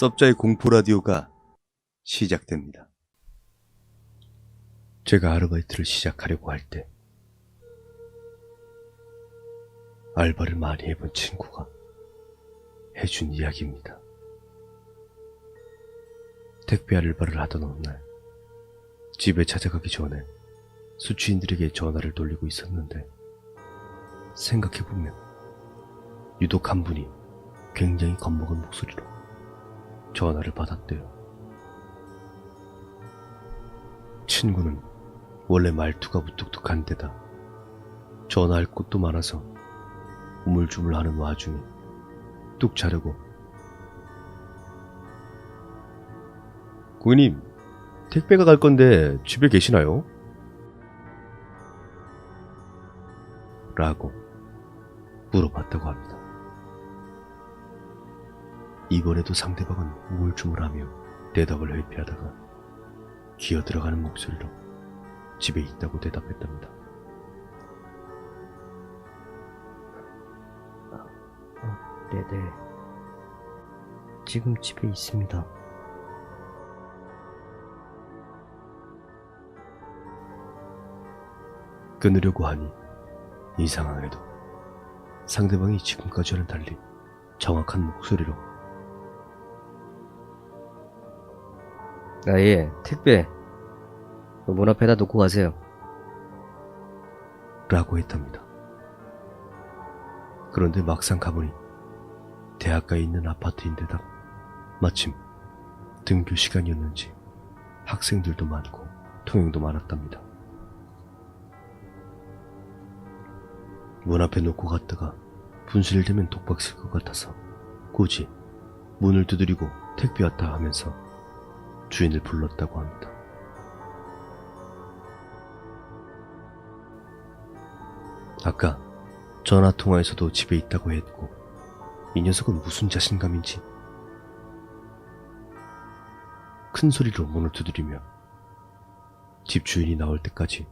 썹자의 공포 라디오가 시작됩니다. 제가 아르바이트를 시작하려고 할 때 알바를 많이 해본 친구가 해준 이야기입니다. 택배 알바를 하던 어느 날 집에 찾아가기 전에 수취인들에게 전화를 돌리고 있었는데 생각해보면 유독 한 분이 굉장히 겁먹은 목소리로 전화를 받았대요. 친구는 원래 말투가 무뚝뚝한 데다 전화할 곳도 많아서 우물쭈물하는 와중에 뚝 자르고 고객님, 택배가 갈 건데 집에 계시나요? 라고 물어봤다고 합니다. 이번에도 상대방은 우물쭈물하며 대답을 회피하다가 기어들어가는 목소리로 집에 있다고 대답했답니다. 네네. 지금 집에 있습니다. 끊으려고 하니 이 상황에도 상대방이 지금까지와는 달리 정확한 목소리로 예, 택배 문 앞에다 놓고 가세요. 라고 했답니다. 그런데 막상 가보니 대학가에 있는 아파트인데다 마침 등교 시간이었는지 학생들도 많고 통행도 많았답니다. 문 앞에 놓고 갔다가 분실되면 독박 쓸 것 같아서 굳이 문을 두드리고 택배 왔다 하면서 주인을 불렀다고 합니다. 아까 전화통화에서도 집에 있다고 했고 이 녀석은 무슨 자신감인지 큰 소리로 문을 두드리며 집주인이 나올 때까지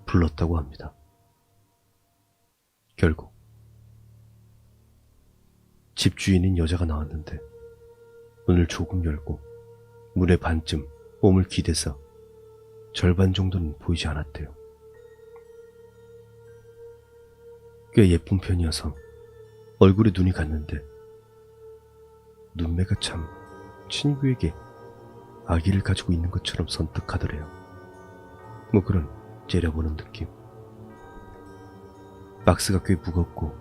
불렀다고 합니다. 결국 집주인인 여자가 나왔는데 문을 조금 열고 문에 반쯤 몸을 기대서 절반 정도는 보이지 않았대요. 꽤 예쁜 편이어서 얼굴에 눈이 갔는데 눈매가 참 친구에게 아기를 가지고 있는 것처럼 선뜩하더래요. 뭐 그런 째려보는 느낌. 박스가 꽤 무겁고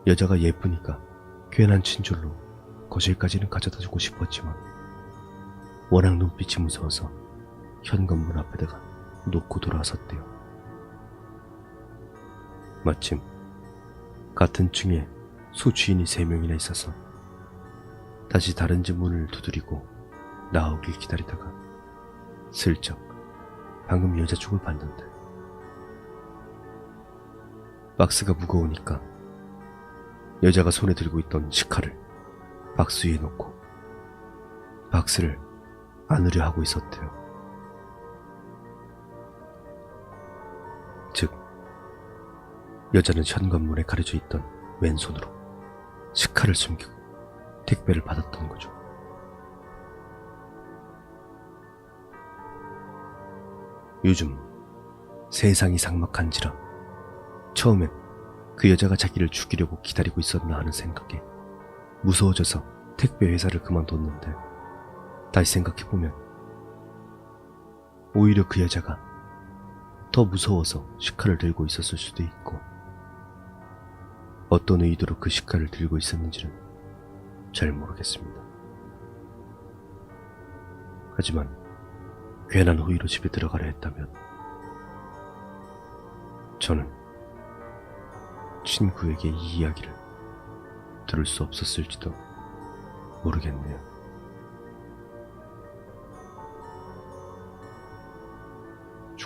여자가 예쁘니까 괜한 친절로 거실까지는 가져다주고 싶었지만 워낙 눈빛이 무서워서 현관문 앞에다가 놓고 돌아섰대요. 마침 같은 층에 소주인이 3명이나 있어서 다시 다른 집 문을 두드리고 나오길 기다리다가 슬쩍 방금 여자 쪽을 봤는데 박스가 무거우니까 여자가 손에 들고 있던 식칼을 박스 위에 놓고 박스를 안으려 하고 있었대요. 즉 여자는 현관문에 가려져 있던 왼손으로 식칼을 숨기고 택배를 받았던 거죠. 요즘 세상이 삭막한지라 처음엔 그 여자가 자기를 죽이려고 기다리고 있었나 하는 생각에 무서워져서 택배 회사를 그만뒀는데 다시 생각해보면 오히려 그 여자가 더 무서워서 식칼을 들고 있었을 수도 있고 어떤 의도로 그 식칼을 들고 있었는지는 잘 모르겠습니다. 하지만 괜한 호의로 집에 들어가려 했다면 저는 친구에게 이 이야기를 들을 수 없었을지도 모르겠네요.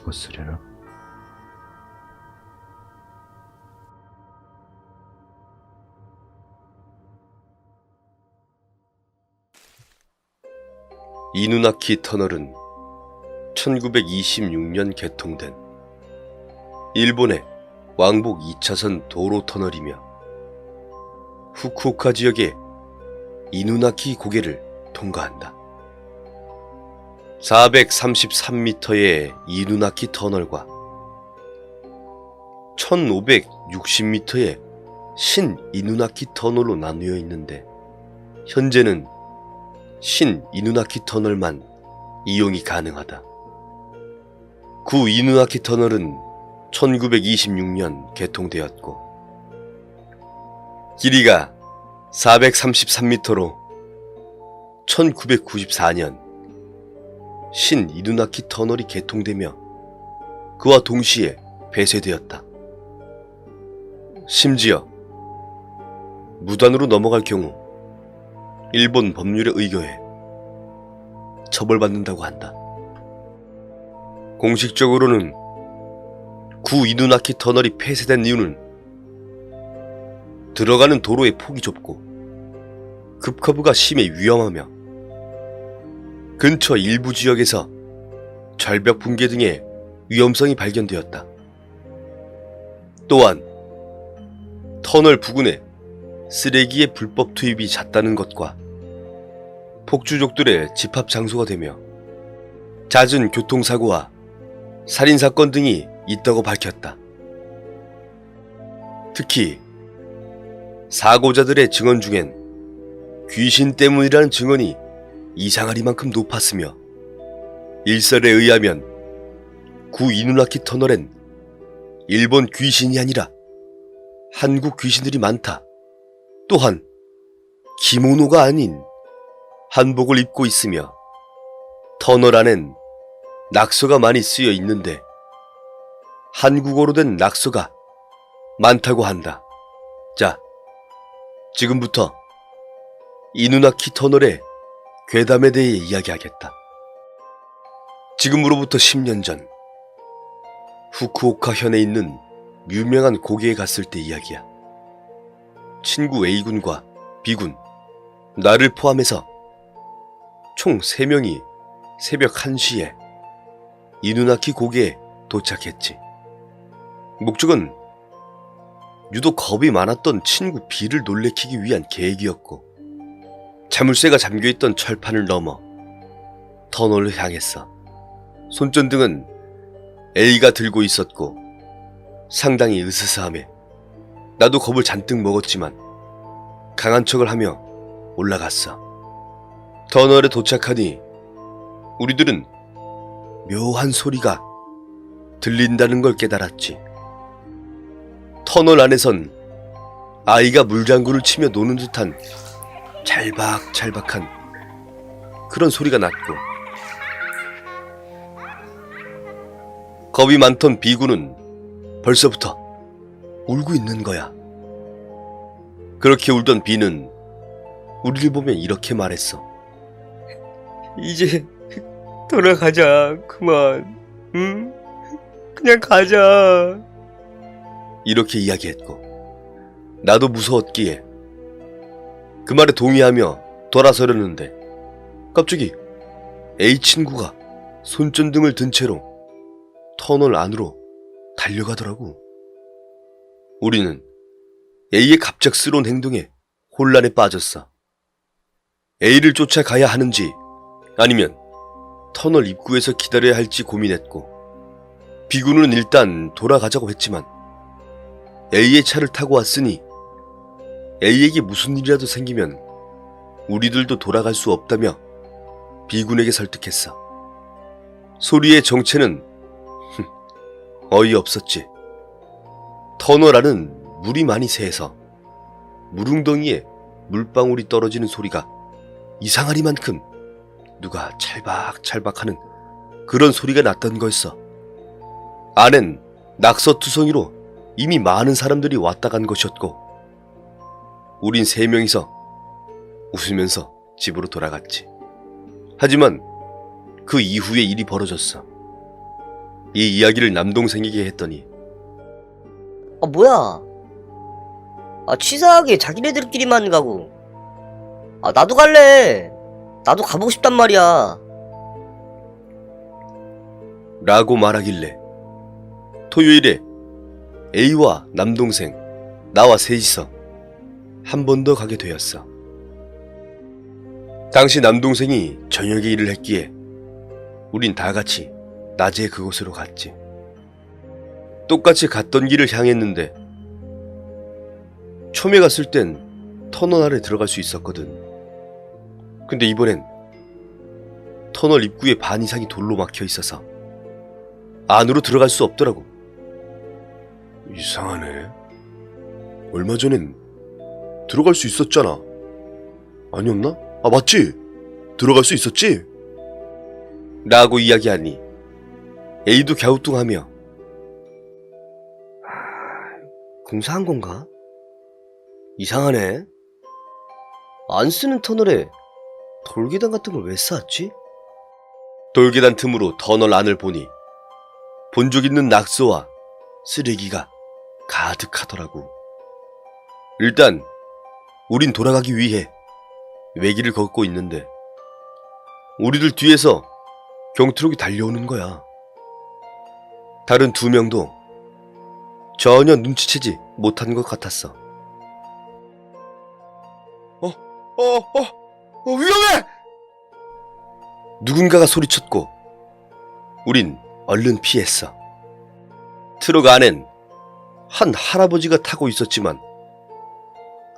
죽었으려나? 이누나키 터널은 1926년 개통된 일본의 왕복 2차선 도로 터널이며 후쿠오카 지역의 이누나키 고개를 통과한다. 433m의 이누나키 터널과 1560m의 신 이누나키 터널로 나누어 있는데 현재는 신 이누나키 터널만 이용이 가능하다. 구 이누나키 터널은 1926년 개통되었고 길이가 433m로 1994년 신 이누나키 터널이 개통되며 그와 동시에 폐쇄되었다. 심지어 무단으로 넘어갈 경우 일본 법률에 의거해 처벌받는다고 한다. 공식적으로는 구 이누나키 터널이 폐쇄된 이유는 들어가는 도로의 폭이 좁고 급커브가 심해 위험하며 근처 일부 지역에서 절벽 붕괴 등의 위험성이 발견되었다. 또한 터널 부근에 쓰레기의 불법 투입이 잦다는 것과 폭주족들의 집합 장소가 되며 잦은 교통사고와 살인사건 등이 있다고 밝혔다. 특히 사고자들의 증언 중엔 귀신 때문이라는 증언이 이상하리만큼 높았으며 일설에 의하면 구 이누나키 터널엔 일본 귀신이 아니라 한국 귀신들이 많다. 또한 기모노가 아닌 한복을 입고 있으며 터널 안엔 낙서가 많이 쓰여 있는데 한국어로 된 낙서가 많다고 한다. 자, 지금부터 이누나키 터널의 괴담에 대해 이야기하겠다. 지금으로부터 10년 전 후쿠오카 현에 있는 유명한 고개에 갔을 때 이야기야. 친구 A군과 B군, 나를 포함해서 총 3명이 새벽 1시에 이누나키 고개에 도착했지. 목적은 유독 겁이 많았던 친구 B를 놀래키기 위한 계획이었고 자물쇠가 잠겨있던 철판을 넘어 터널을 향했어. 손전등은 A가 들고 있었고 상당히 으스스하며 나도 겁을 잔뜩 먹었지만 강한 척을 하며 올라갔어. 터널에 도착하니 우리들은 묘한 소리가 들린다는 걸 깨달았지. 터널 안에선 아이가 물장구를 치며 노는 듯한 찰박찰박한 그런 소리가 났고 겁이 많던 B군은 벌써부터 울고 있는 거야. 그렇게 울던 B는 우리를 보며 이렇게 말했어. 이제 돌아가자. 그만. 응? 그냥 가자. 이렇게 이야기했고 나도 무서웠기에 그 말에 동의하며 돌아서려는데 갑자기 A 친구가 손전등을 든 채로 터널 안으로 달려가더라고. 우리는 A의 갑작스러운 행동에 혼란에 빠졌어. A를 쫓아가야 하는지 아니면 터널 입구에서 기다려야 할지 고민했고 B군은 일단 돌아가자고 했지만 A의 차를 타고 왔으니 A에게 무슨 일이라도 생기면 우리들도 돌아갈 수 없다며 B군에게 설득했어. 소리의 정체는 어이없었지. 터널 안은 물이 많이 새서 물웅덩이에 물방울이 떨어지는 소리가 이상하리만큼 누가 찰박찰박하는 그런 소리가 났던 거였어. 안엔 낙서투성이로 이미 많은 사람들이 왔다 간 것이었고 우린 3명이서 웃으면서 집으로 돌아갔지. 하지만 그 이후에 일이 벌어졌어. 이 이야기를 남동생에게 했더니 뭐야? 치사하게 자기네들끼리만 가고. 나도 갈래. 나도 가보고 싶단 말이야. 라고 말하길래 토요일에 A와 남동생, 나와 셋이서 한 번 더 가게 되었어. 당시 남동생이 저녁에 일을 했기에 우린 다 같이 낮에 그곳으로 갔지. 똑같이 갔던 길을 향했는데 처음에 갔을 땐 터널 안에 들어갈 수 있었거든. 근데 이번엔 터널 입구에 반 이상이 돌로 막혀 있어서 안으로 들어갈 수 없더라고. 이상하네. 얼마 전엔 들어갈 수 있었잖아. 아니었나? 아, 맞지? 들어갈 수 있었지? 라고 이야기하니 A도 갸우뚱하며 공사한 건가? 이상하네. 안 쓰는 터널에 돌계단 같은 걸 왜 쌓았지? 돌계단 틈으로 터널 안을 보니 본 적 있는 낙서와 쓰레기가 가득하더라고. 일단 우린 돌아가기 위해 외길을 걷고 있는데 우리들 뒤에서 경트럭이 달려오는 거야. 다른 두 명도 전혀 눈치채지 못한 것 같았어. 위험해! 누군가가 소리쳤고 우린 얼른 피했어. 트럭 안엔 한 할아버지가 타고 있었지만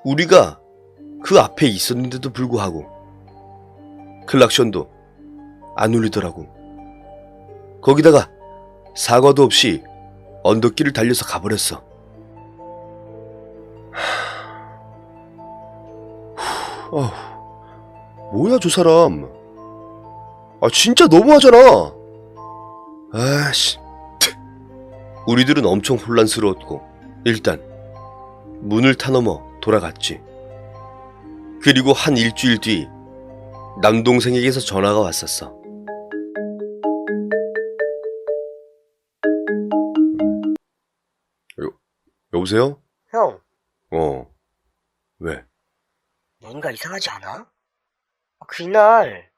우리가 그 앞에 있었는데도 불구하고 클락션도 안 울리더라고. 거기다가 사과도 없이 언덕길을 달려서 가버렸어. 뭐야 저 사람. 진짜 너무하잖아. 아씨. 우리들은 엄청 혼란스러웠고 일단 문을 타넘어 돌아갔지. 그리고 한 일주일 뒤 남동생에게서 전화가 왔었어. 여보세요? 형, 왜? 뭔가 이상하지 않아? 그날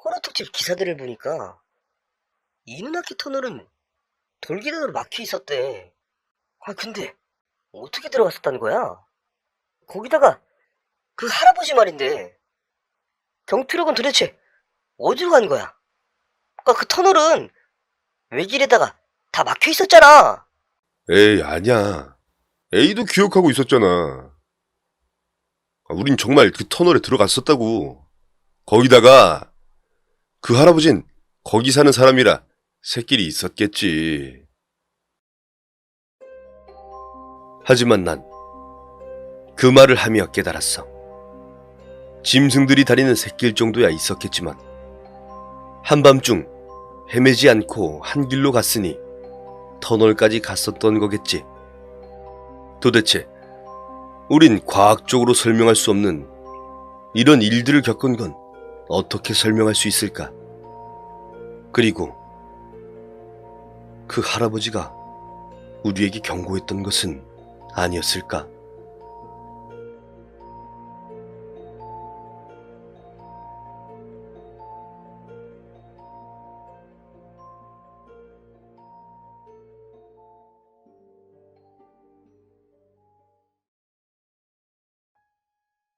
호러 특집 기사들을 보니까 이누나키 터널은 돌계단으로 막혀 있었대. 근데 어떻게 들어갔었다는 거야? 거기다가 그 할아버지 말인데 경트럭은 도대체 어디로 간 거야? 그 터널은 외길에다가 다 막혀 있었잖아. 에이, 아니야. A도 기억하고 있었잖아. 우린 정말 그 터널에 들어갔었다고. 거기다가 그 할아버진 거기 사는 사람이라 새끼리 있었겠지. 하지만 난 그 말을 하며 깨달았어. 짐승들이 다니는 샛길 정도야 있었겠지만 한밤중 헤매지 않고 한 길로 갔으니 터널까지 갔었던 거겠지. 도대체 우린 과학적으로 설명할 수 없는 이런 일들을 겪은 건 어떻게 설명할 수 있을까? 그리고 그 할아버지가 우리에게 경고했던 것은 아니었을까?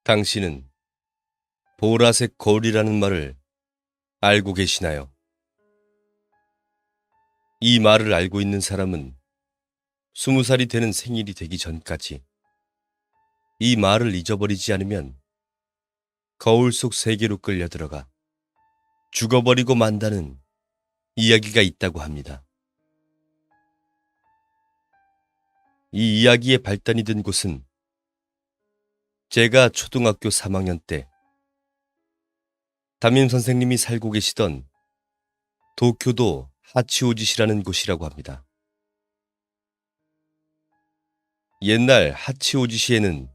당신은 보라색 거울이라는 말을 알고 계시나요? 이 말을 알고 있는 사람은 20살이 되는 생일이 되기 전까지 이 말을 잊어버리지 않으면 거울 속 세계로 끌려 들어가 죽어버리고 만다는 이야기가 있다고 합니다. 이 이야기의 발단이 된 곳은 제가 초등학교 3학년 때 담임 선생님이 살고 계시던 도쿄도 하치오지시라는 곳이라고 합니다. 옛날 하치오지시에는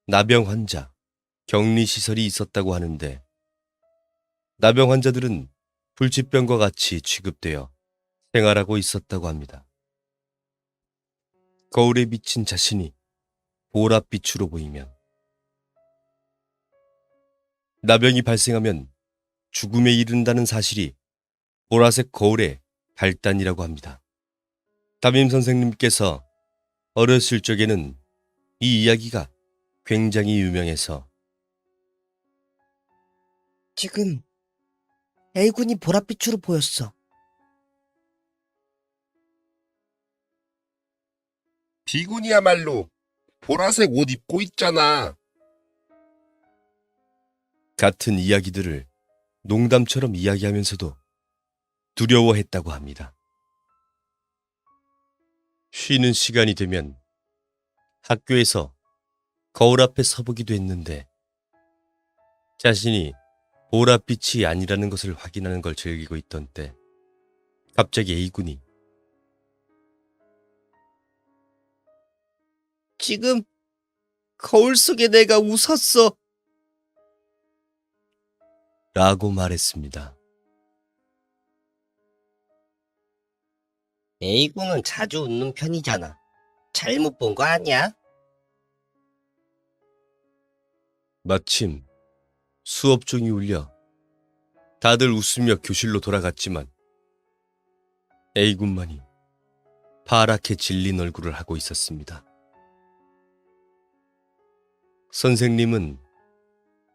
나병 환자, 격리시설이 있었다고 하는데 나병 환자들은 불치병과 같이 취급되어 생활하고 있었다고 합니다. 거울에 비친 자신이 보랏빛으로 보이면 나병이 발생하면 죽음에 이른다는 사실이 보라색 거울의 발단이라고 합니다. 담임 선생님께서 어렸을 적에는 이 이야기가 굉장히 유명해서 지금 A군이 보랏빛으로 보였어. B군이야말로 보라색 옷 입고 있잖아. 같은 이야기들을 농담처럼 이야기하면서도 두려워했다고 합니다. 쉬는 시간이 되면 학교에서 거울 앞에 서보기도 했는데 자신이 보랏빛이 아니라는 것을 확인하는 걸 즐기고 있던 때 갑자기 A군이 지금 거울 속에 내가 웃었어. 라고 말했습니다. A군은 자주 웃는 편이잖아. 잘못 본 거 아니야? 마침 수업 종이 울려 다들 웃으며 교실로 돌아갔지만 A군만이 파랗게 질린 얼굴을 하고 있었습니다. 선생님은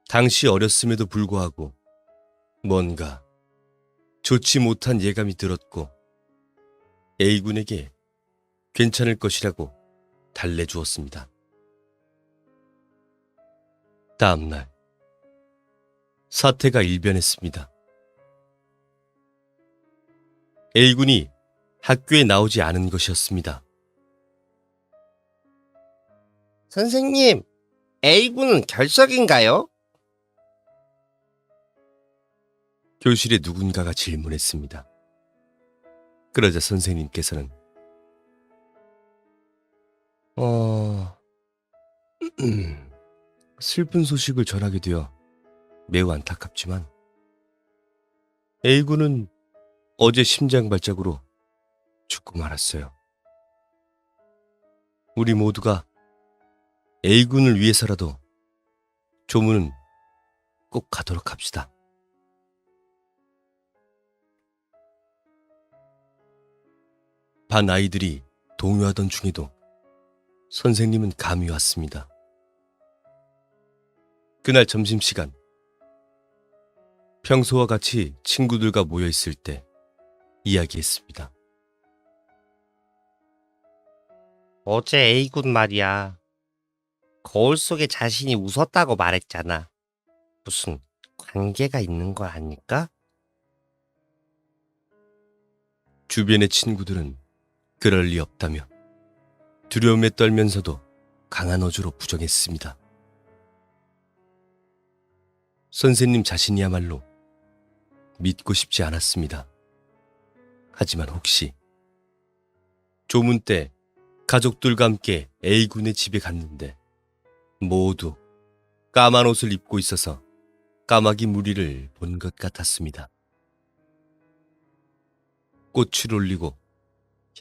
당시 어렸음에도 불구하고 뭔가 좋지 못한 예감이 들었고 A군에게 괜찮을 것이라고 달래주었습니다. 다음날 사태가 일변했습니다. A군이 학교에 나오지 않은 것이었습니다. 선생님, A군은 결석인가요? 교실에 누군가가 질문했습니다. 그러자 선생님께서는 슬픈 소식을 전하게 되어 매우 안타깝지만 A군은 어제 심장 발작으로 죽고 말았어요. 우리 모두가 A군을 위해서라도 조문은 꼭 가도록 합시다. 반 아이들이 동요하던 중에도 선생님은 감이 왔습니다. 그날 점심시간, 평소와 같이 친구들과 모여 있을 때 이야기했습니다. 어제 A군 말이야. 거울 속에 자신이 웃었다고 말했잖아. 무슨 관계가 있는 거 아닐까? 주변의 친구들은 그럴 리 없다며 두려움에 떨면서도 강한 어조로 부정했습니다. 선생님 자신이야말로 믿고 싶지 않았습니다. 하지만 혹시 조문 때 가족들과 함께 A군의 집에 갔는데 모두 까만 옷을 입고 있어서 까마귀 무리를 본 것 같았습니다. 꽃을 올리고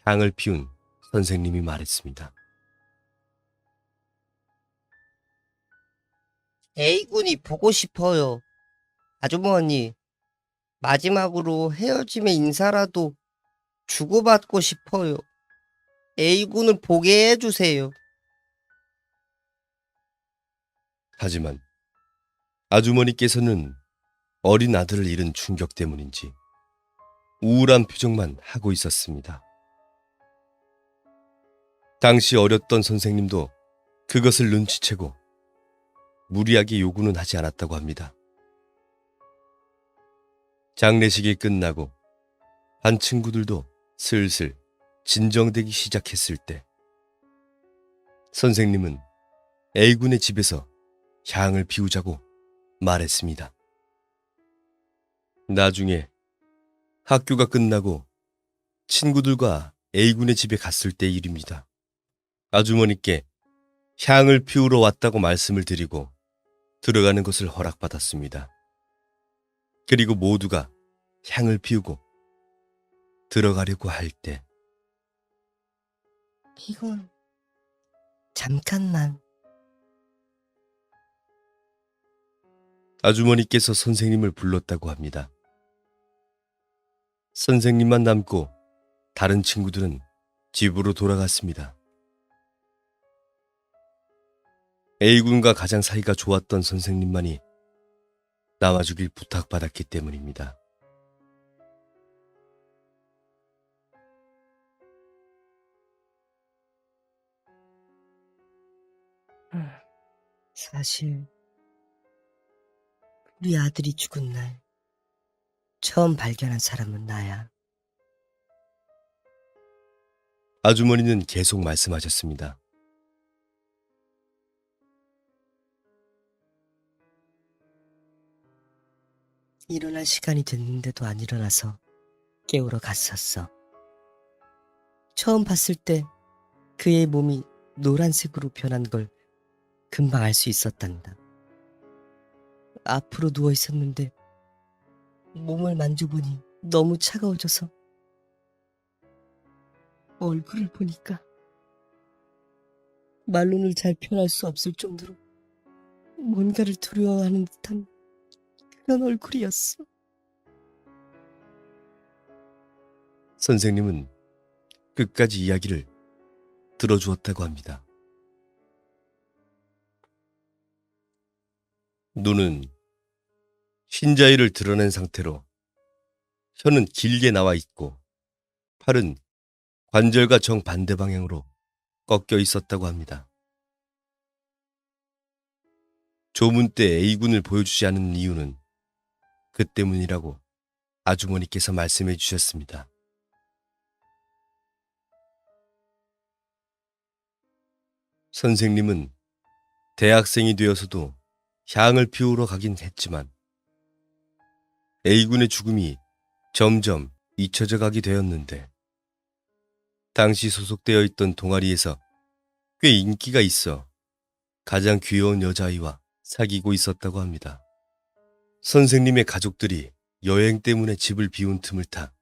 향을 피운 선생님이 말했습니다. A군이 보고 싶어요. 아주머니, 마지막으로 헤어짐의 인사라도 주고받고 싶어요. A군을 보게 해주세요. 하지만 아주머니께서는 어린 아들을 잃은 충격 때문인지 우울한 표정만 하고 있었습니다. 당시 어렸던 선생님도 그것을 눈치채고 무리하게 요구는 하지 않았다고 합니다. 장례식이 끝나고 반 친구들도 슬슬 진정되기 시작했을 때 선생님은 A군의 집에서 향을 피우자고 말했습니다. 나중에 학교가 끝나고 친구들과 A군의 집에 갔을 때 일입니다. 아주머니께 향을 피우러 왔다고 말씀을 드리고 들어가는 것을 허락받았습니다. 그리고 모두가 향을 피우고 들어가려고 할 때 이건 잠깐만. 아주머니께서 선생님을 불렀다고 합니다. 선생님만 남고 다른 친구들은 집으로 돌아갔습니다. A군과 가장 사이가 좋았던 선생님만이 남아주길 부탁받았기 때문입니다. 사실 우리 아들이 죽은 날 처음 발견한 사람은 나야. 아주머니는 계속 말씀하셨습니다. 일어날 시간이 됐는데도 안 일어나서 깨우러 갔었어. 처음 봤을 때 그의 몸이 노란색으로 변한 걸 금방 알 수 있었단다. 앞으로 누워 있었는데 몸을 만져보니 너무 차가워져서 얼굴을 보니까 말로는 잘 표현할 수 없을 정도로 뭔가를 두려워하는 듯한 그런 얼굴이었어. 선생님은 끝까지 이야기를 들어주었다고 합니다. 눈은 흰자위를 드러낸 상태로 혀는 길게 나와 있고 팔은 관절과 정반대 방향으로 꺾여 있었다고 합니다. 조문 때 A군을 보여주지 않은 이유는 그 때문이라고 아주머니께서 말씀해 주셨습니다. 선생님은 대학생이 되어서도 향을 피우러 가긴 했지만 A군의 죽음이 점점 잊혀져 가게 되었는데 당시 소속되어 있던 동아리에서 꽤 인기가 있어 가장 귀여운 여자아이와 사귀고 있었다고 합니다. 선생님의 가족들이 여행 때문에 집을 비운 틈을 타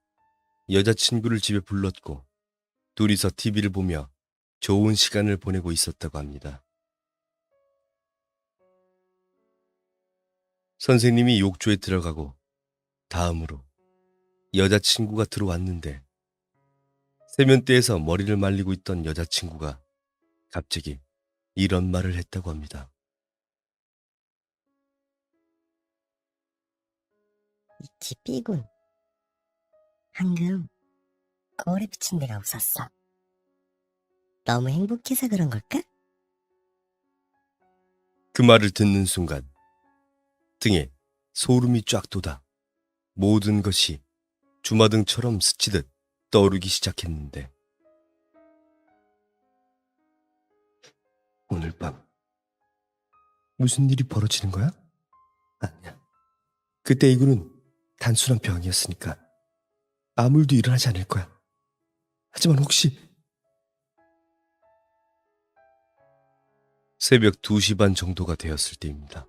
여자친구를 집에 불렀고 둘이서 TV를 보며 좋은 시간을 보내고 있었다고 합니다. 선생님이 욕조에 들어가고 다음으로 여자친구가 들어왔는데 세면대에서 머리를 말리고 있던 여자친구가 갑자기 이런 말을 했다고 합니다. 있지 삐군. 방금 거울에 비친 내가 웃었어. 너무 행복해서 그런 걸까? 그 말을 듣는 순간 등에 소름이 쫙 돋아 모든 것이 주마등처럼 스치듯 떠오르기 시작했는데 오늘 밤 무슨 일이 벌어지는 거야? 아니야. 그때 이구는 단순한 병이었으니까 아무 일도 일어나지 않을 거야. 하지만 혹시 새벽 2시 반 정도가 되었을 때입니다.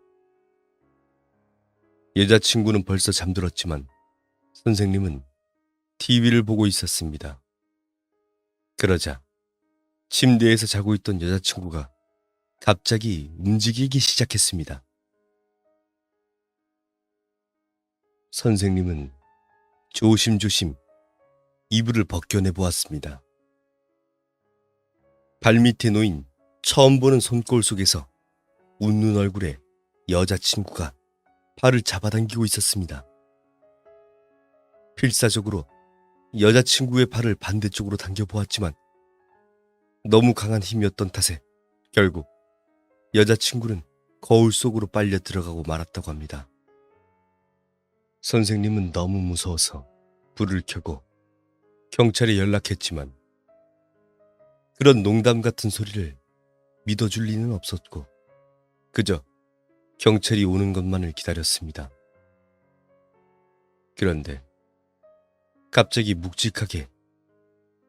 여자친구는 벌써 잠들었지만 선생님은 TV를 보고 있었습니다. 그러자 침대에서 자고 있던 여자친구가 갑자기 움직이기 시작했습니다. 선생님은 조심조심 이불을 벗겨내 보았습니다. 발밑에 놓인 처음 보는 손골 속에서 웃는 얼굴에 여자친구가 팔을 잡아당기고 있었습니다. 필사적으로 여자친구의 팔을 반대쪽으로 당겨보았지만 너무 강한 힘이었던 탓에 결국 여자친구는 거울 속으로 빨려 들어가고 말았다고 합니다. 선생님은 너무 무서워서 불을 켜고 경찰에 연락했지만 그런 농담 같은 소리를 믿어줄 리는 없었고 그저 경찰이 오는 것만을 기다렸습니다. 그런데 갑자기 묵직하게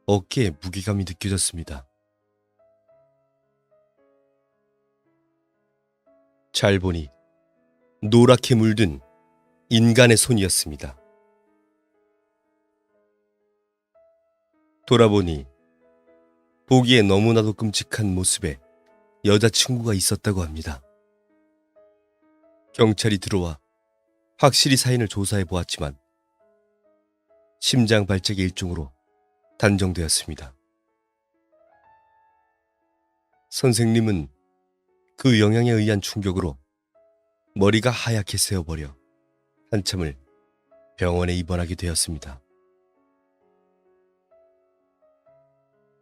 어깨에 무게감이 느껴졌습니다. 잘 보니 노랗게 물든 인간의 손이었습니다. 돌아보니 보기에 너무나도 끔찍한 모습의 여자친구가 있었다고 합니다. 경찰이 들어와 확실히 사인을 조사해 보았지만 심장 발작의 일종으로 단정되었습니다. 선생님은 그 영향에 의한 충격으로 머리가 하얗게 새어버려 한참을 병원에 입원하게 되었습니다.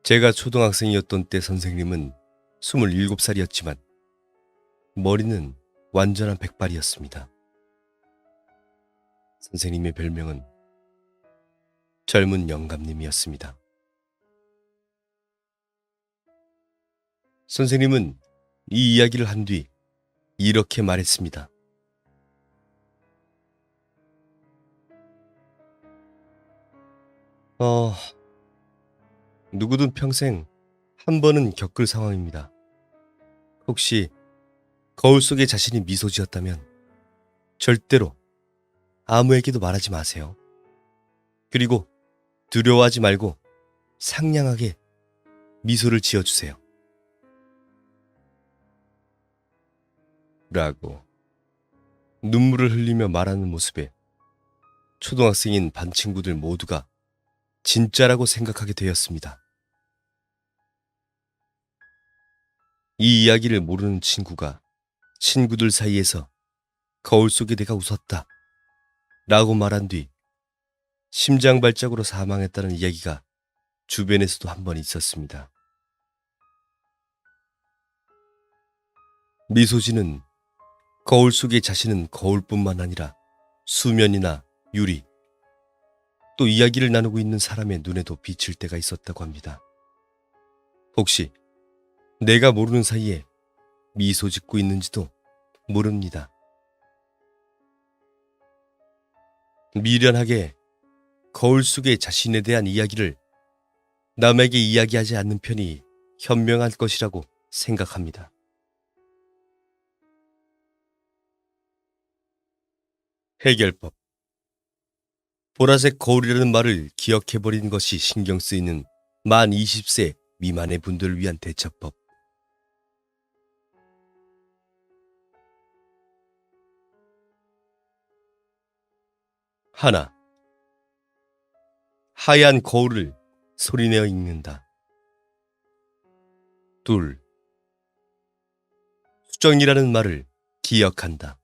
제가 초등학생이었던 때 선생님은 27살이었지만 머리는 완전한 백발이었습니다. 선생님의 별명은 젊은 영감님이었습니다. 선생님은 이 이야기를 한 뒤 이렇게 말했습니다. 누구든 평생 한 번은 겪을 상황입니다. 혹시 거울 속에 자신이 미소 지었다면 절대로 아무에게도 말하지 마세요. 그리고 두려워하지 말고 상냥하게 미소를 지어주세요. 라고 눈물을 흘리며 말하는 모습에 초등학생인 반 친구들 모두가 진짜라고 생각하게 되었습니다. 이 이야기를 모르는 친구가 친구들 사이에서 거울 속에 내가 웃었다 라고 말한 뒤 심장 발작으로 사망했다는 이야기가 주변에서도 한 번 있었습니다. 미소진은 거울 속의 자신은 거울뿐만 아니라 수면이나 유리, 또 이야기를 나누고 있는 사람의 눈에도 비칠 때가 있었다고 합니다. 혹시 내가 모르는 사이에 미소 짓고 있는지도 모릅니다. 미련하게 거울 속의 자신에 대한 이야기를 남에게 이야기하지 않는 편이 현명할 것이라고 생각합니다. 해결법. 보라색 거울이라는 말을 기억해버리는 것이 신경 쓰이는 만 20세 미만의 분들을 위한 대처법. 하나. 하얀 거울을 소리내어 읽는다. 둘. 수정이라는 말을 기억한다.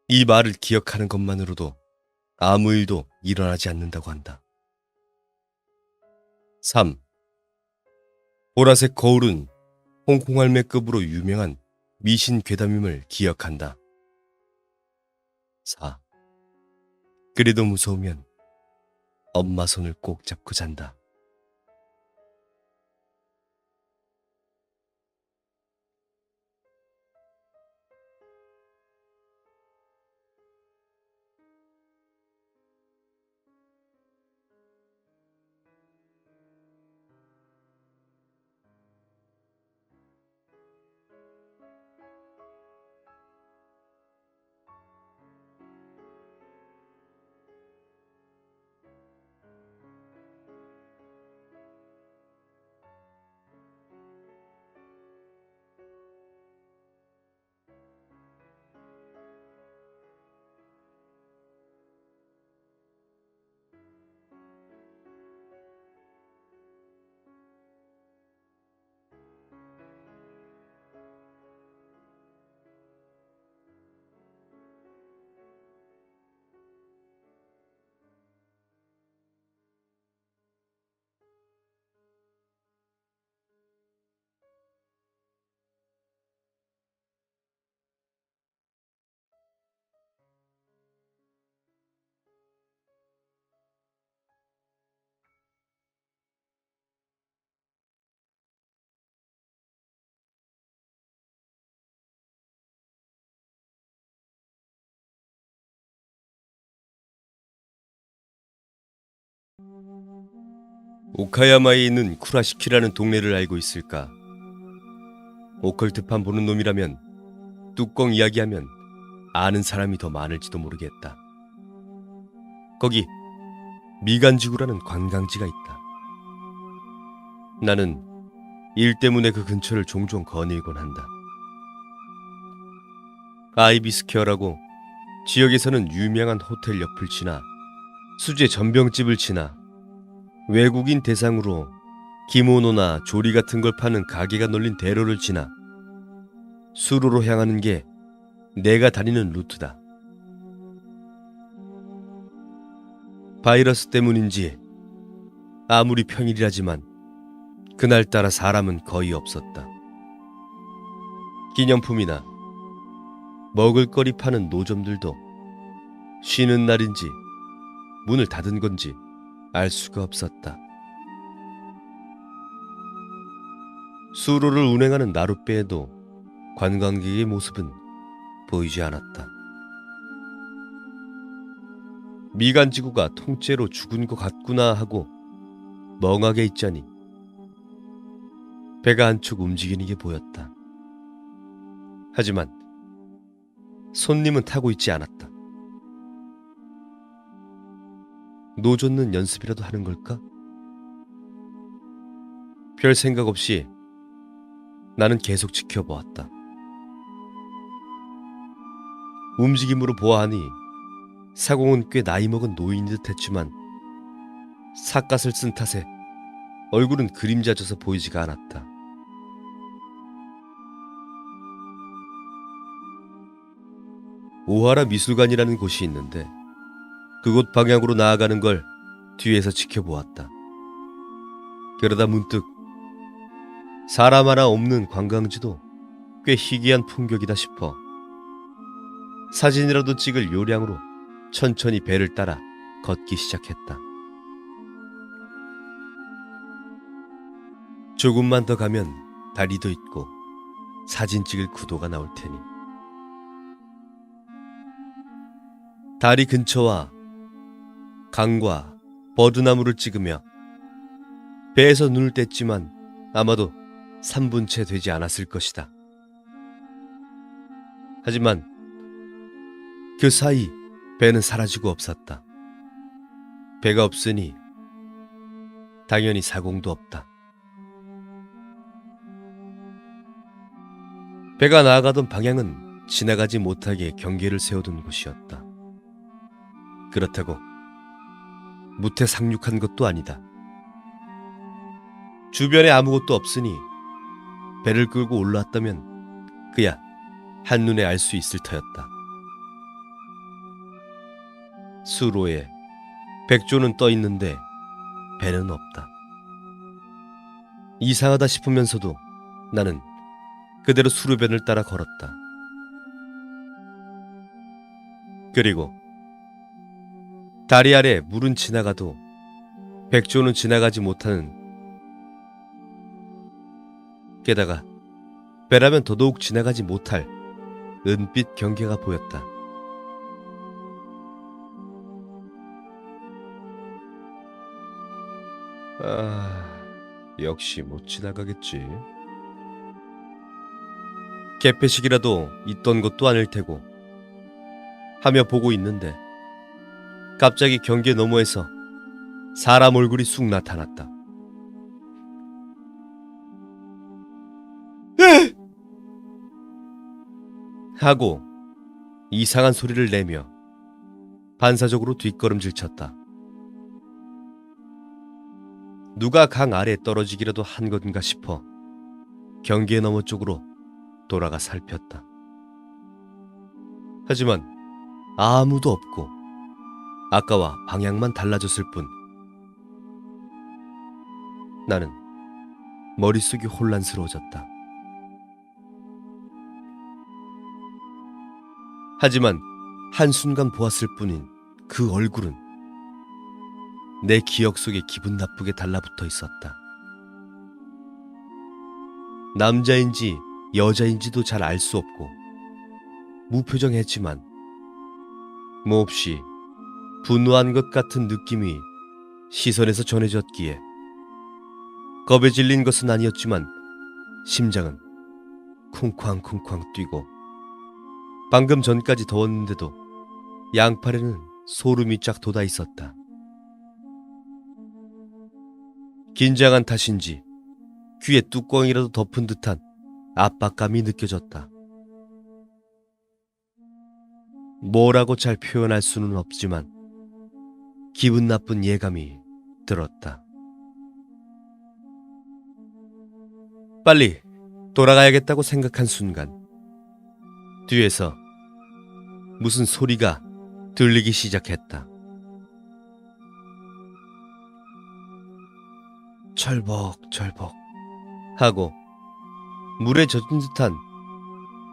이 말을 기억하는 것만으로도 아무 일도 일어나지 않는다고 한다. 3. 보라색 거울은 홍콩할매급으로 유명한 미신 괴담임을 기억한다. 4. 그래도 무서우면 엄마 손을 꼭 잡고 잔다. 오카야마에 있는 쿠라시키라는 동네를 알고 있을까? 오컬트판 보는 놈이라면 뚜껑 이야기하면 아는 사람이 더 많을지도 모르겠다. 거기 미간지구라는 관광지가 있다. 나는 일 때문에 그 근처를 종종 거닐곤 한다. 아이비스퀘어라고 지역에서는 유명한 호텔 옆을 지나 수제 전병집을 지나 외국인 대상으로 기모노나 조리 같은 걸 파는 가게가 널린 대로를 지나 수로로 향하는 게 내가 다니는 루트다. 바이러스 때문인지 아무리 평일이라지만 그날따라 사람은 거의 없었다. 기념품이나 먹을거리 파는 노점들도 쉬는 날인지 문을 닫은 건지 알 수가 없었다. 수로를 운행하는 나룻배에도 관광객의 모습은 보이지 않았다. 미간지구가 통째로 죽은 것 같구나 하고 멍하게 있자니 배가 한쪽 움직이는 게 보였다. 하지만 손님은 타고 있지 않았다. 노젓는 연습이라도 하는 걸까? 별 생각 없이 나는 계속 지켜보았다. 움직임으로 보아하니 사공은 꽤 나이 먹은 노인인 듯 했지만 삿갓을 쓴 탓에 얼굴은 그림자져서 보이지가 않았다. 오하라 미술관이라는 곳이 있는데 그곳 방향으로 나아가는 걸 뒤에서 지켜보았다. 그러다 문득 사람 하나 없는 관광지도 꽤 희귀한 풍경이다 싶어 사진이라도 찍을 요량으로 천천히 배를 따라 걷기 시작했다. 조금만 더 가면 다리도 있고 사진 찍을 구도가 나올 테니. 다리 근처와 강과 버드나무를 찍으며 배에서 눈을 뗐지만 아마도 3분 채 되지 않았을 것이다. 하지만 그 사이 배는 사라지고 없었다. 배가 없으니 당연히 사공도 없다. 배가 나아가던 방향은 지나가지 못하게 경계를 세워둔 곳이었다. 그렇다고 무태 상륙한 것도 아니다. 주변에 아무것도 없으니 배를 끌고 올라왔다면 그야 한눈에 알 수 있을 터였다. 수로에 백조는 떠 있는데 배는 없다. 이상하다 싶으면서도 나는 그대로 수로변을 따라 걸었다. 그리고 다리 아래 물은 지나가도 백조는 지나가지 못하는, 게다가 배라면 더더욱 지나가지 못할 은빛 경계가 보였다. 역시 못 지나가겠지. 개폐식이라도 있던 것도 아닐 테고 하며 보고 있는데 갑자기 경계 너머에서 사람 얼굴이 쑥 나타났다. 에! 하고 이상한 소리를 내며 반사적으로 뒷걸음질 쳤다. 누가 강 아래에 떨어지기라도 한 건가 싶어 경계 너머 쪽으로 돌아가 살폈다. 하지만 아무도 없고 아까와 방향만 달라졌을 뿐. 나는 머릿속이 혼란스러워졌다. 하지만 한순간 보았을 뿐인 그 얼굴은 내 기억 속에 기분 나쁘게 달라붙어 있었다. 남자인지 여자인지도 잘 알 수 없고 무표정했지만 몹시 분노한 것 같은 느낌이 시선에서 전해졌기에 겁에 질린 것은 아니었지만 심장은 쿵쾅쿵쾅 뛰고 방금 전까지 더웠는데도 양팔에는 소름이 쫙 돋아 있었다. 긴장한 탓인지 귀에 뚜껑이라도 덮은 듯한 압박감이 느껴졌다. 뭐라고 잘 표현할 수는 없지만 기분 나쁜 예감이 들었다. 빨리 돌아가야겠다고 생각한 순간 뒤에서 무슨 소리가 들리기 시작했다. 철벅철벅 하고 물에 젖은 듯한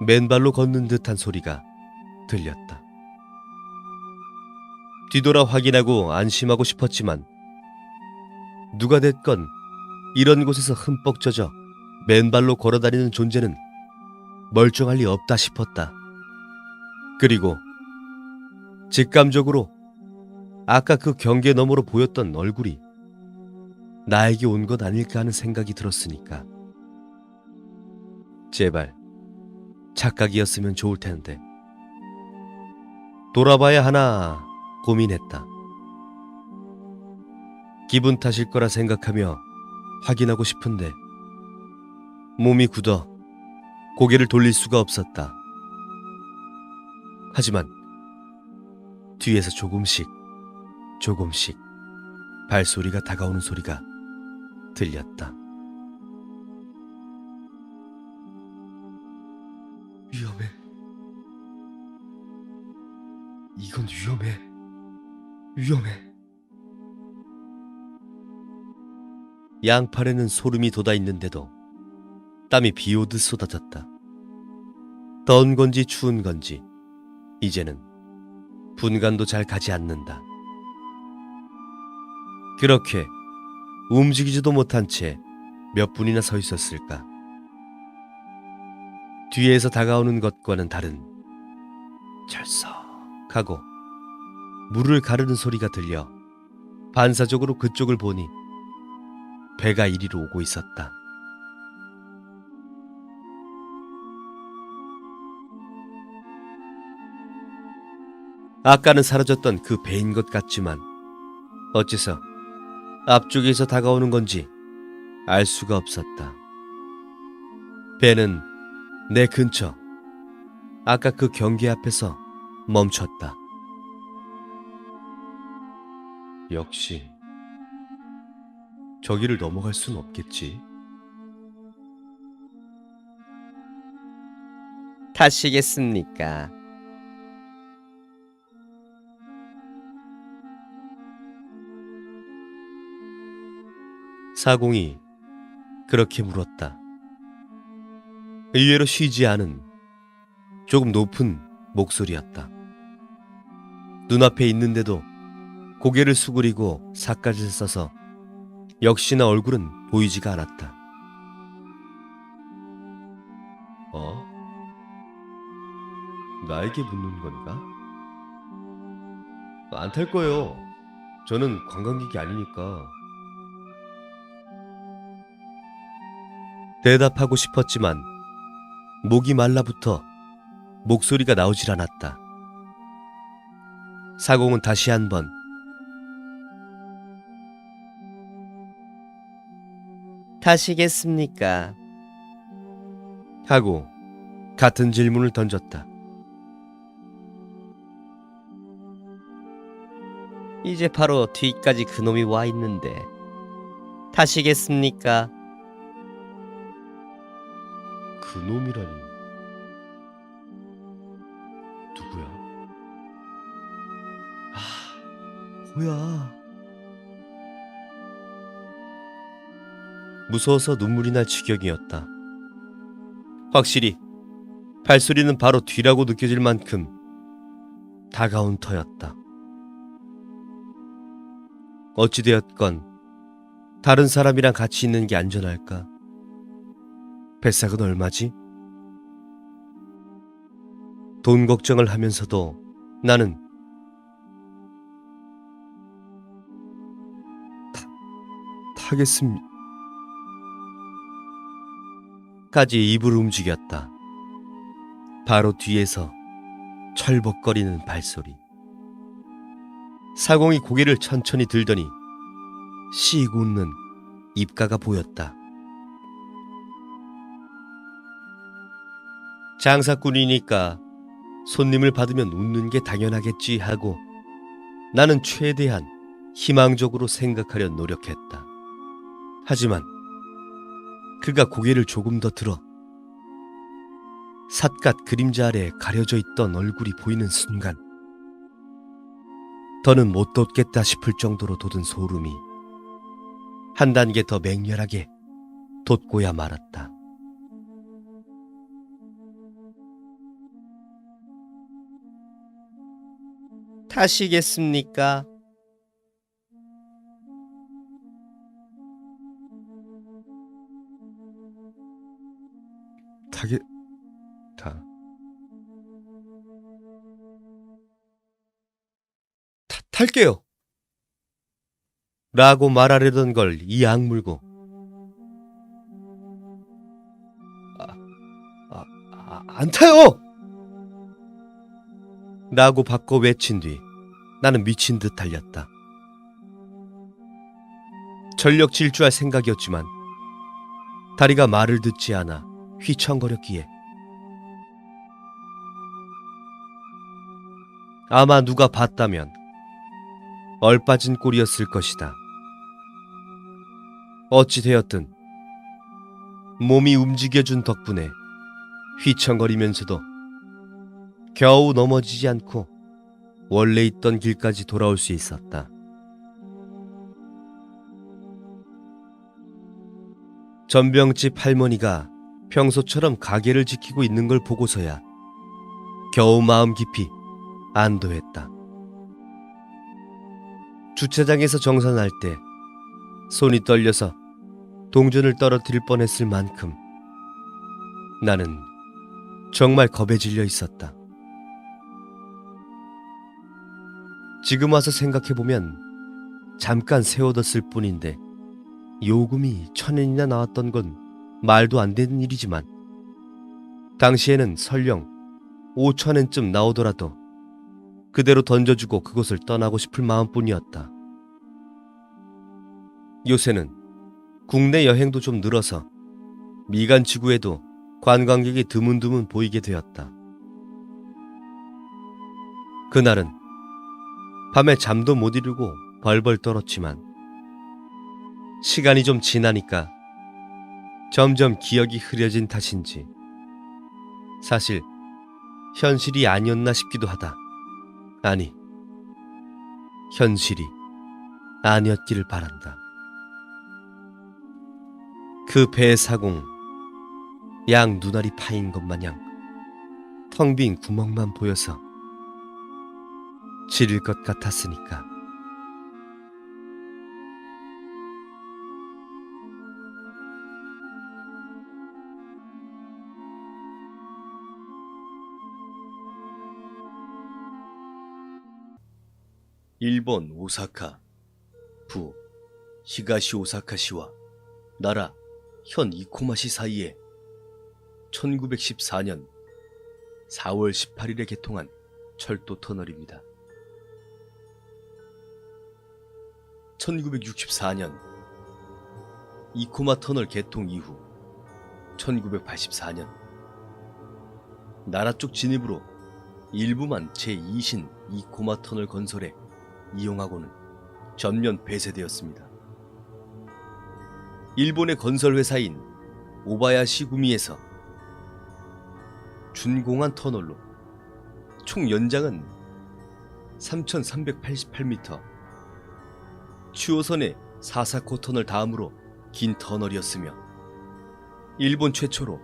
맨발로 걷는 듯한 소리가 들렸다. 뒤돌아 확인하고 안심하고 싶었지만 누가 됐건 이런 곳에서 흠뻑 젖어 맨발로 걸어다니는 존재는 멀쩡할 리 없다 싶었다. 그리고 직감적으로 아까 그 경계 너머로 보였던 얼굴이 나에게 온 것 아닐까 하는 생각이 들었으니까. 제발 착각이었으면 좋을 텐데. 돌아봐야 하나 고민했다. 기분 탓일 거라 생각하며 확인하고 싶은데 몸이 굳어 고개를 돌릴 수가 없었다. 하지만 뒤에서 조금씩 발소리가 다가오는 소리가 들렸다. 위험해. 이건 위험해. 양팔에는 소름이 돋아 있는데도 땀이 비오듯 쏟아졌다. 더운 건지 추운 건지 이제는 분간도 잘 가지 않는다. 그렇게 움직이지도 못한 채 몇 분이나 서 있었을까. 뒤에서 다가오는 것과는 다른 철썩하고 물을 가르는 소리가 들려 반사적으로 그쪽을 보니 배가 이리로 오고 있었다. 아까는 사라졌던 그 배인 것 같지만 어째서 앞쪽에서 다가오는 건지 알 수가 없었다. 배는 내 근처, 아까 그 경계 앞에서 멈췄다. 역시 저기를 넘어갈 순 없겠지. 타시겠습니까? 사공이 그렇게 물었다. 의외로 쉬지 않은 조금 높은 목소리였다. 눈앞에 있는데도 고개를 수그리고 삿갓을 써서 역시나 얼굴은 보이지가 않았다. 나에게 묻는 건가? 안 탈 거예요. 저는 관광객이 아니니까. 대답하고 싶었지만 목이 말라붙어 목소리가 나오질 않았다. 사공은 다시 한번 타시겠습니까? 하고 같은 질문을 던졌다. 이제 바로 뒤까지 그놈이 와 있는데 타시겠습니까? 그놈이라니 누구야? 뭐야? 무서워서 눈물이 날 지경이었다. 확실히 발소리는 바로 뒤라고 느껴질 만큼 다가온 터였다. 어찌되었건 다른 사람이랑 같이 있는 게 안전할까? 배삭은 얼마지? 돈 걱정을 하면서도 나는 타겠습니다. 까지 입을 움직였다. 바로 뒤에서 철벅거리는 발소리. 사공이 고개를 천천히 들더니 씩 웃는 입가가 보였다. 장사꾼이니까 손님을 받으면 웃는 게 당연하겠지 하고 나는 최대한 희망적으로 생각하려 노력했다. 하지만 그가 고개를 조금 더 들어 삿갓 그림자 아래 가려져 있던 얼굴이 보이는 순간 더는 못 돋겠다 싶을 정도로 돋은 소름이 한 단계 더 맹렬하게 돋고야 말았다. 타시겠습니까? 탈게요. 라고 말하려던 걸 이 악물고 안 타요! 라고 바꿔 외친 뒤 나는 미친 듯 달렸다. 전력 질주할 생각이었지만 다리가 말을 듣지 않아 휘청거렸기에 아마 누가 봤다면 얼빠진 꼴이었을 것이다. 어찌되었든 몸이 움직여준 덕분에 휘청거리면서도 겨우 넘어지지 않고 원래 있던 길까지 돌아올 수 있었다. 전병집 할머니가 평소처럼 가게를 지키고 있는 걸 보고서야 겨우 마음 깊이 안도했다. 주차장에서 정산할 때 손이 떨려서 동전을 떨어뜨릴 뻔했을 만큼 나는 정말 겁에 질려 있었다. 지금 와서 생각해보면 잠깐 세워뒀을 뿐인데 요금이 1,000엔이나 나왔던 건 말도 안 되는 일이지만 당시에는 설령 5,000엔쯤 나오더라도 그대로 던져주고 그곳을 떠나고 싶을 마음뿐이었다. 요새는 국내 여행도 좀 늘어서 미간 지구에도 관광객이 드문드문 보이게 되었다. 그날은 밤에 잠도 못 이루고 벌벌 떨었지만 시간이 좀 지나니까 점점 기억이 흐려진 탓인지 사실 현실이 아니었나 싶기도 하다. 아니, 현실이 아니었기를 바란다. 그 배의 사공, 양 눈알이 파인 것 마냥 텅 빈 구멍만 보여서 지릴 것 같았으니까. 일본 오사카, 부 히가시 오사카시와 나라 현 이코마시 사이에 1914년 4월 18일에 개통한 철도 터널입니다. 1964년 이코마 터널 개통 이후 1984년 나라 쪽 진입으로 일부만 제2신 이코마 터널 건설에 이용하고는 전면 폐쇄되었습니다. 일본의 건설회사인 오바야시 구미에서 준공한 터널로 총 연장은 3,388m, 추호선의 사사코 터널 다음으로 긴 터널이었으며 일본 최초로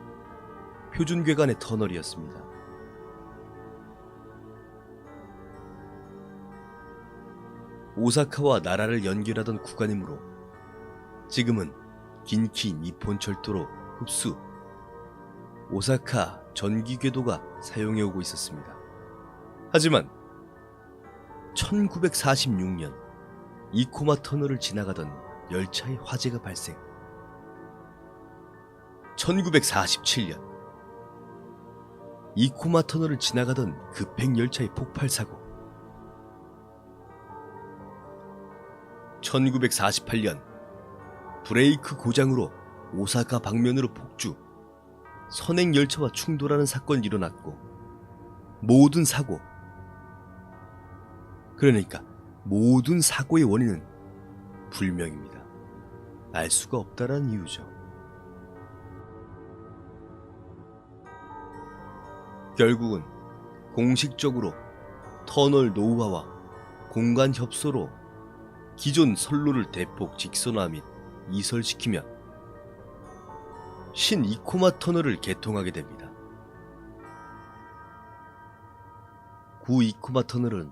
표준궤관의 터널이었습니다. 오사카와 나라를 연결하던 구간이므로 지금은 긴키 니폰철도로 흡수 오사카 전기궤도가 사용해오고 있었습니다. 하지만 1946년 이코마 터널을 지나가던 열차의 화재가 발생. 1947년 이코마 터널을 지나가던 급행 열차의 폭발 사고. 1948년 브레이크 고장으로 오사카 방면으로 폭주, 선행 열차와 충돌하는 사건이 일어났고 모든 사고, 그러니까 모든 사고의 원인은 불명입니다. 알 수가 없다라는 이유죠. 결국은 공식적으로 터널 노후화와 공간 협소로 기존 선로를 대폭 직선화 및 이설시키며 신 이코마 터널을 개통하게 됩니다. 구 이코마 터널은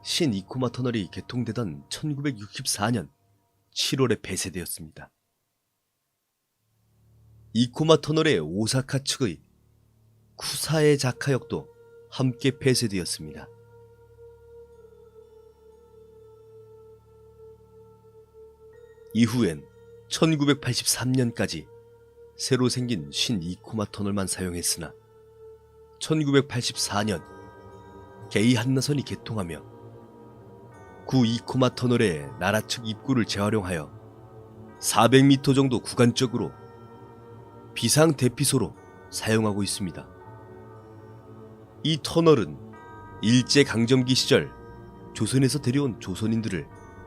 신 이코마 터널이 개통되던 1964년 7월에 폐쇄되었습니다. 이코마 터널의 오사카 측의 쿠사에 자카역도 함께 폐쇄되었습니다. 이후엔 1983년까지 새로 생긴 신 이코마 터널만 사용했으나 1984년 게이 한나선이 개통하며 구 이코마 터널의 나라 측 입구를 재활용하여 400m 정도 구간적으로 비상 대피소로 사용하고 있습니다. 이 터널은 일제강점기 시절 조선에서 데려온 조선인들을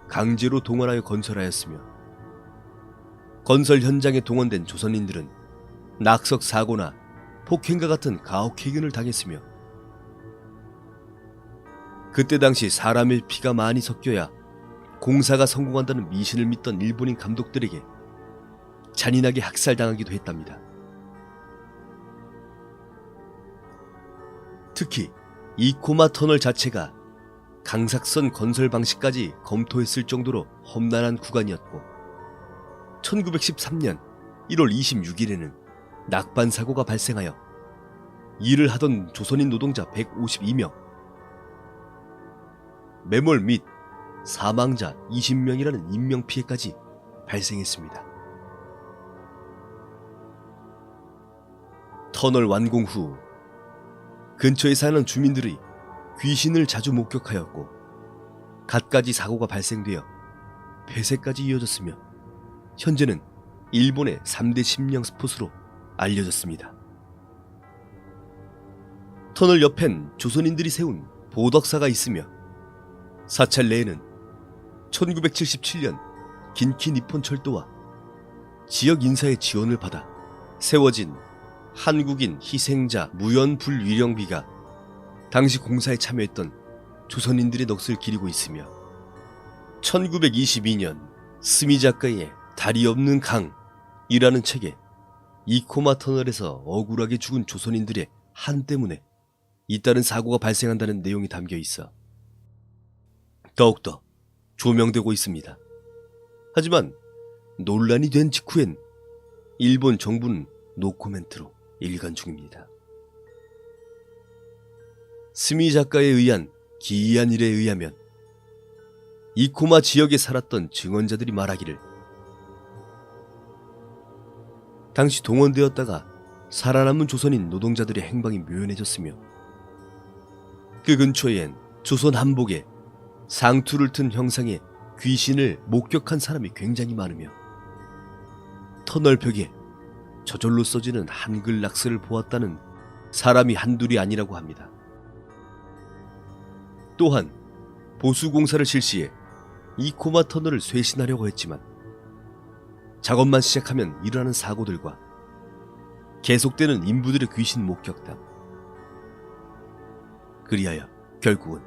강제로 동원하여 건설하였으며 건설 현장에 동원된 조선인들은 낙석 사고나 폭행과 같은 가혹행위를 당했으며 그때 당시 사람의 피가 많이 섞여야 공사가 성공한다는 미신을 믿던 일본인 감독들에게 잔인하게 학살당하기도 했답니다. 특히 이코마 터널 자체가 강삭선 건설 방식까지 검토했을 정도로 험난한 구간이었고 1913년 1월 26일에는 낙반 사고가 발생하여 일을 하던 조선인 노동자 152명, 매몰 및 사망자 20명이라는 인명피해까지 발생했습니다. 터널 완공 후 근처에 사는 주민들의 귀신을 자주 목격하였고 갖가지 사고가 발생되어 폐쇄까지 이어졌으며 현재는 일본의 3대 심령 스폿으로 알려졌습니다. 터널 옆엔 조선인들이 세운 보덕사가 있으며 사찰 내에는 1977년 긴키 니폰 철도와 지역 인사의 지원을 받아 세워진 한국인 희생자 무연불위령비가 당시 공사에 참여했던 조선인들의 넋을 기리고 있으며 1922년 스미 작가의 다리 없는 강이라는 책에 이코마 터널에서 억울하게 죽은 조선인들의 한 때문에 잇따른 사고가 발생한다는 내용이 담겨 있어 더욱더 조명되고 있습니다. 하지만 논란이 된 직후엔 일본 정부는 노코멘트로 일관 중입니다. 스미 작가에 의한 기이한 일에 의하면 이코마 지역에 살았던 증언자들이 말하기를 당시 동원되었다가 살아남은 조선인 노동자들의 행방이 묘연해졌으며 그 근처엔 조선 한복에 상투를 튼 형상의 귀신을 목격한 사람이 굉장히 많으며 터널 벽에 저절로 써지는 한글 낙서를 보았다는 사람이 한둘이 아니라고 합니다. 또한 보수공사를 실시해 이코마 터널을 쇄신하려고 했지만 작업만 시작하면 일어나는 사고들과 계속되는 인부들의 귀신 목격담, 그리하여 결국은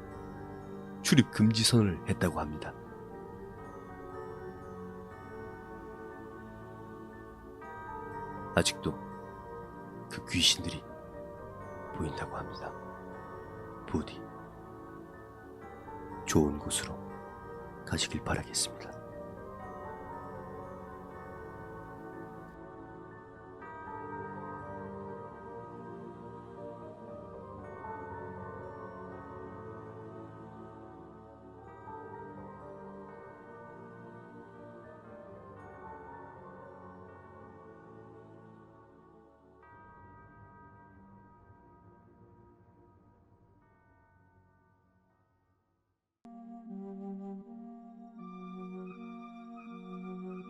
출입 금지선을 했다고 합니다. 아직도 그 귀신들이 보인다고 합니다. 부디 좋은 곳으로 가시길 바라겠습니다.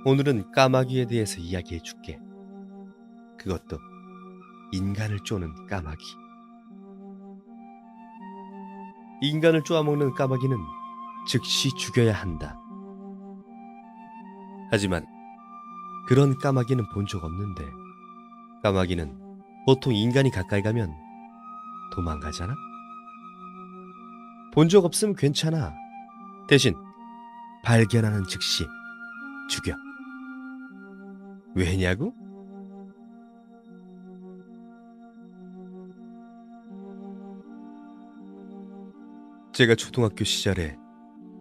오늘은 까마귀에 대해서 이야기해 줄게. 그것도 인간을 쪼는 까마귀. 인간을 쪼아먹는 까마귀는 즉시 죽여야 한다. 하지만 그런 까마귀는 본 적 없는데 까마귀는 보통 인간이 가까이 가면 도망가잖아? 본 적 없으면 괜찮아. 대신 발견하는 즉시 죽여. 왜냐고? 제가 초등학교 시절에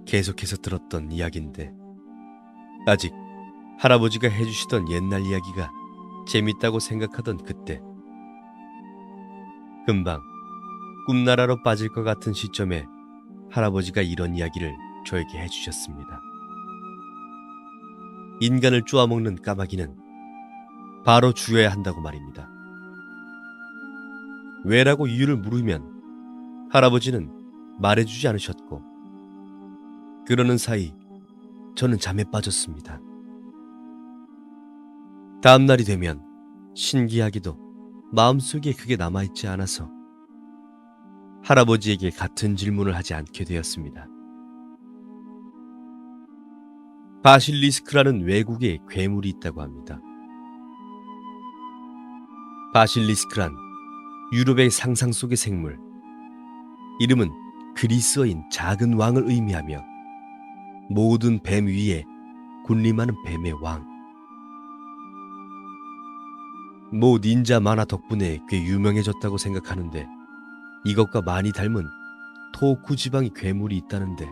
계속해서 들었던 이야기인데 아직 할아버지가 해주시던 옛날 이야기가 재밌다고 생각하던 그때 금방 꿈나라로 빠질 것 같은 시점에 할아버지가 이런 이야기를 저에게 해주셨습니다. 인간을 쪼아먹는 까마귀는 바로 죽여야 한다고 말입니다. 왜라고 이유를 물으면 할아버지는 말해주지 않으셨고 그러는 사이 저는 잠에 빠졌습니다. 다음 날이 되면 신기하게도 마음속에 그게 남아있지 않아서 할아버지에게 같은 질문을 하지 않게 되었습니다. 바실리스크라는 외국에 괴물이 있다고 합니다. 바실리스크란 유럽의 상상 속의 생물, 이름은 그리스어인 작은 왕을 의미하며 모든 뱀 위에 군림하는 뱀의 왕. 모 닌자 만화 덕분에 꽤 유명해졌다고 생각하는데 이것과 많이 닮은 토호쿠 지방의 괴물이 있다는데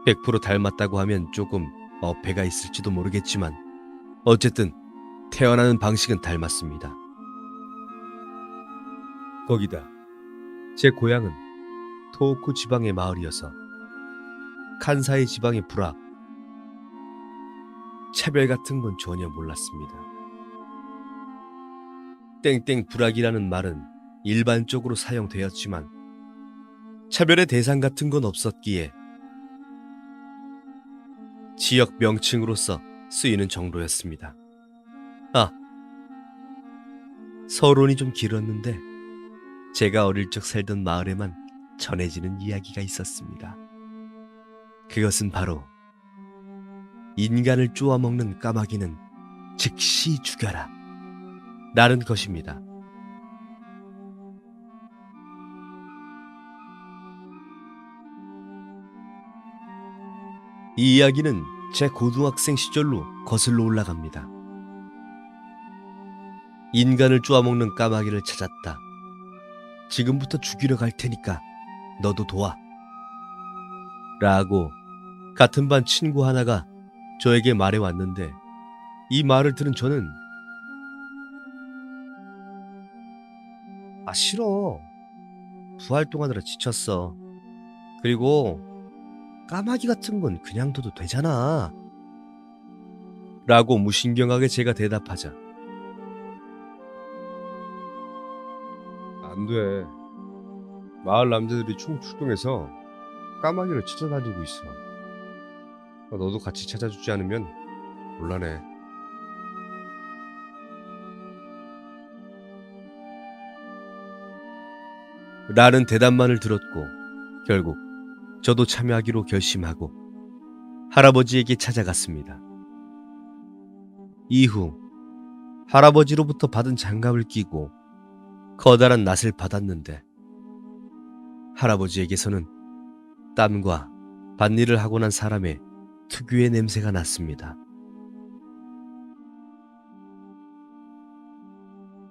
100% 닮았다고 하면 조금 어폐가 있을지도 모르겠지만 어쨌든 태어나는 방식은 닮았습니다. 거기다 제 고향은 토호쿠 지방의 마을이어서 칸사이 지방의 불악, 차별 같은 건 전혀 몰랐습니다. 땡땡 불악이라는 말은 일반적으로 사용되었지만 차별의 대상 같은 건 없었기에 지역 명칭으로서 쓰이는 정도였습니다. 아, 서론이 좀 길었는데 제가 어릴 적 살던 마을에만 전해지는 이야기가 있었습니다. 그것은 바로 인간을 쪼아먹는 까마귀는 즉시 죽여라 라는 것입니다. 이 이야기는 제 고등학생 시절로 거슬러 올라갑니다. 인간을 쪼아먹는 까마귀를 찾았다. 지금부터 죽이러 갈 테니까 너도 도와. 라고 같은 반 친구 하나가 저에게 말해왔는데 이 말을 들은 저는 싫어. 부활동하느라 지쳤어. 그리고 까마귀 같은 건 그냥 둬도 되잖아. 라고 무신경하게 제가 대답하자 안 돼. 마을 남자들이 총 출동해서 까마귀를 찾아다니고 있어. 너도 같이 찾아주지 않으면 곤란해. 라는 대답만을 들었고 결국 저도 참여하기로 결심하고 할아버지에게 찾아갔습니다. 이후 할아버지로부터 받은 장갑을 끼고 커다란 낫을 받았는데 할아버지에게서는 땀과 밭일을 하고 난 사람의 특유의 냄새가 났습니다.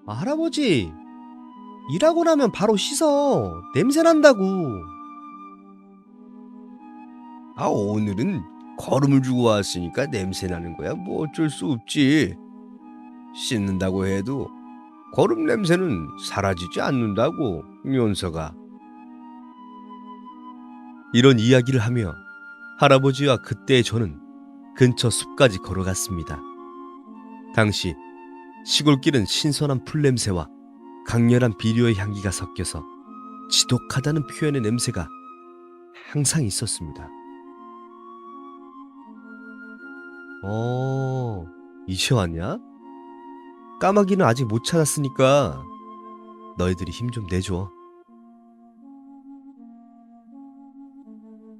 할아버지, 일하고 나면 바로 씻어. 냄새 난다고. 오늘은 거름을 주고 왔으니까 냄새 나는 거야. 뭐 어쩔 수 없지. 씻는다고 해도 거름 냄새는 사라지지 않는다고, 연서가. 이런 이야기를 하며 할아버지와 그때의 저는 근처 숲까지 걸어갔습니다. 당시 시골길은 신선한 풀냄새와 강렬한 비료의 향기가 섞여서 지독하다는 표현의 냄새가 항상 있었습니다. 이제 왔냐? 까마귀는 아직 못 찾았으니까 너희들이 힘 좀 내줘.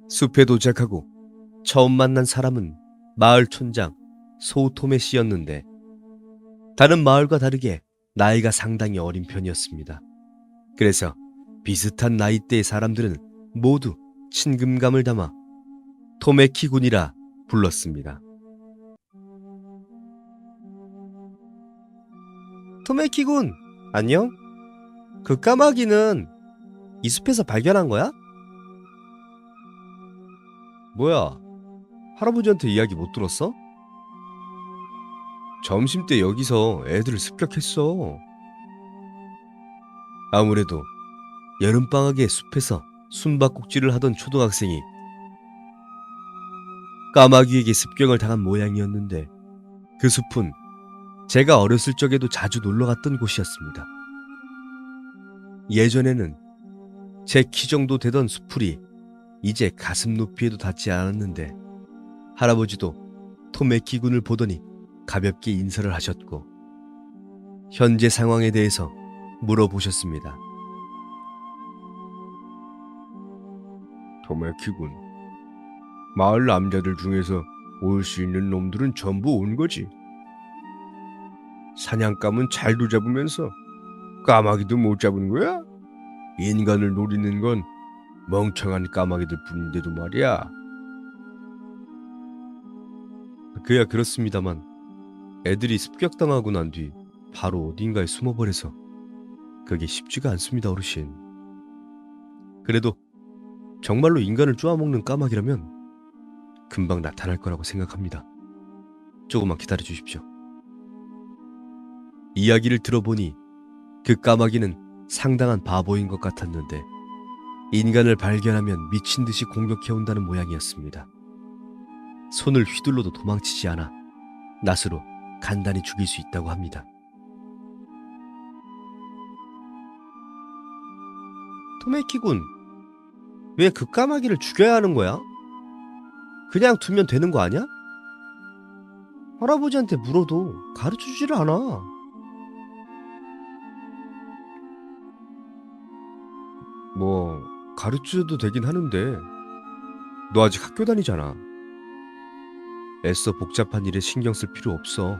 숲에 도착하고 처음 만난 사람은 마을 촌장 소토메 씨였는데 다른 마을과 다르게 나이가 상당히 어린 편이었습니다. 그래서 비슷한 나이대의 사람들은 모두 친근감을 담아 토메키 군이라 불렀습니다. 토메키 군, 안녕? 그 까마귀는 이 숲에서 발견한 거야? 뭐야, 할아버지한테 이야기 못 들었어? 점심때 여기서 애들을 습격했어. 아무래도 여름방학에 숲에서 숨바꼭질을 하던 초등학생이 까마귀에게 습격을 당한 모양이었는데, 그 숲은 제가 어렸을 적에도 자주 놀러갔던 곳이었습니다. 예전에는 제 키 정도 되던 수풀이 이제 가슴 높이에도 닿지 않았는데, 할아버지도 토메키 군을 보더니 가볍게 인사를 하셨고 현재 상황에 대해서 물어보셨습니다. 토메키 군, 마을 남자들 중에서 올 수 있는 놈들은 전부 온 거지. 사냥감은 잘도 잡으면서 까마귀도 못 잡은 거야? 인간을 노리는 건 멍청한 까마귀들 뿐인데도 말이야. 그야 그렇습니다만 애들이 습격당하고 난 뒤 바로 어딘가에 숨어버려서 그게 쉽지가 않습니다, 어르신. 그래도 정말로 인간을 쪼아먹는 까마귀라면 금방 나타날 거라고 생각합니다. 조금만 기다려 주십시오. 이야기를 들어보니 그 까마귀는 상당한 바보인 것 같았는데, 인간을 발견하면 미친 듯이 공격해온다는 모양이었습니다. 손을 휘둘러도 도망치지 않아 낫으로 간단히 죽일 수 있다고 합니다. 토메키군, 왜 그 까마귀를 죽여야 하는 거야? 그냥 두면 되는 거 아니야? 할아버지한테 물어도 가르쳐주지를 않아. 뭐 가르쳐도 되긴 하는데 너 아직 학교 다니잖아. 애써 복잡한 일에 신경 쓸 필요 없어.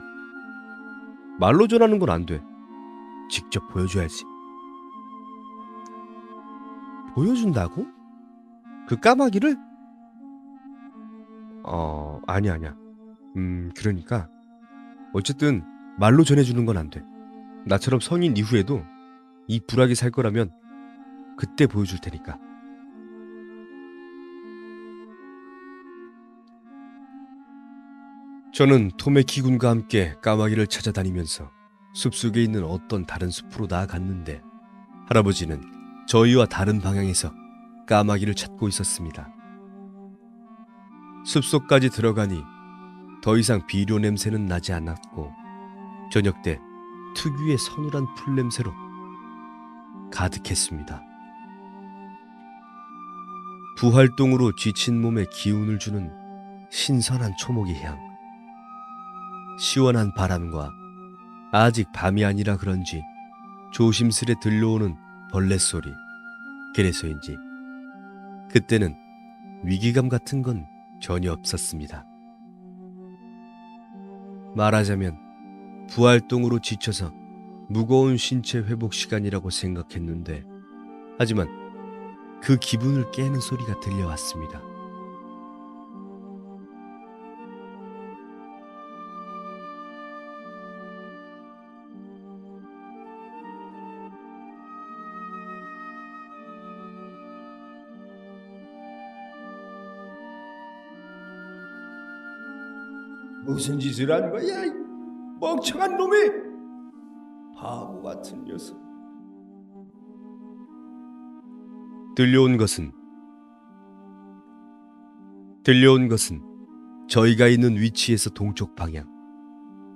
말로 전하는 건 안 돼. 직접 보여줘야지. 보여준다고? 그 까마귀를? 아니야. 그러니까 어쨌든 말로 전해주는 건 안 돼. 나처럼 성인 이후에도 이 불악이 살 거라면 그때 보여줄 테니까. 저는 토메키 군과 함께 까마귀를 찾아다니면서 숲속에 있는 어떤 다른 숲으로 나아갔는데, 할아버지는 저희와 다른 방향에서 까마귀를 찾고 있었습니다. 숲속까지 들어가니 더 이상 비료 냄새는 나지 않았고, 저녁 때 특유의 서늘한 풀 냄새로 가득했습니다. 부활동으로 지친 몸에 기운을 주는 신선한 초목의 향, 시원한 바람과 아직 밤이 아니라 그런지 조심스레 들려오는 벌레 소리. 그래서인지 그때는 위기감 같은 건 전혀 없었습니다. 말하자면 부활동으로 지쳐서 무거운 신체 회복 시간이라고 생각했는데, 하지만 그 기분을 깨는 소리가 들려왔습니다. 무슨 짓을 한 거야, 이 멍청한 놈이! 바보 같은 녀석. 들려온 것은 저희가 있는 위치에서 동쪽 방향,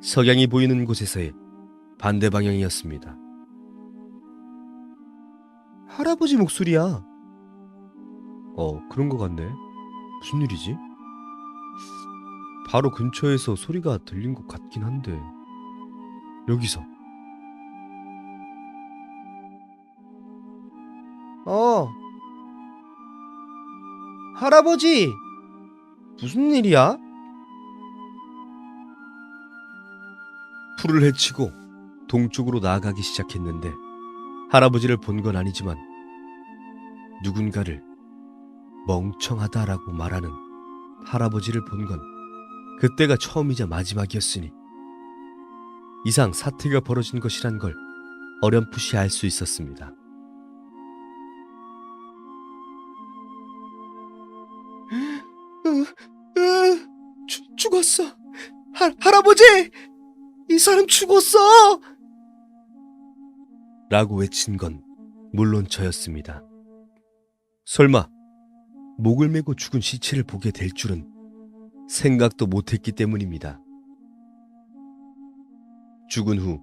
석양이 보이는 곳에서의 반대 방향이었습니다. 할아버지 목소리야. 그런 것 같네. 무슨 일이지? 바로 근처에서 소리가 들린 것 같긴 한데, 여기서. 할아버지! 무슨 일이야? 풀을 헤치고 동쪽으로 나아가기 시작했는데, 할아버지를 본 건 아니지만 누군가를 멍청하다라고 말하는 할아버지를 본 건 그때가 처음이자 마지막이었으니 이상 사태가 벌어진 것이란 걸 어렴풋이 알 수 있었습니다. 죽었어. 할아버지! 이 사람 죽었어! 라고 외친 건 물론 저였습니다. 설마 목을 메고 죽은 시체를 보게 될 줄은 생각도 못했기 때문입니다. 죽은 후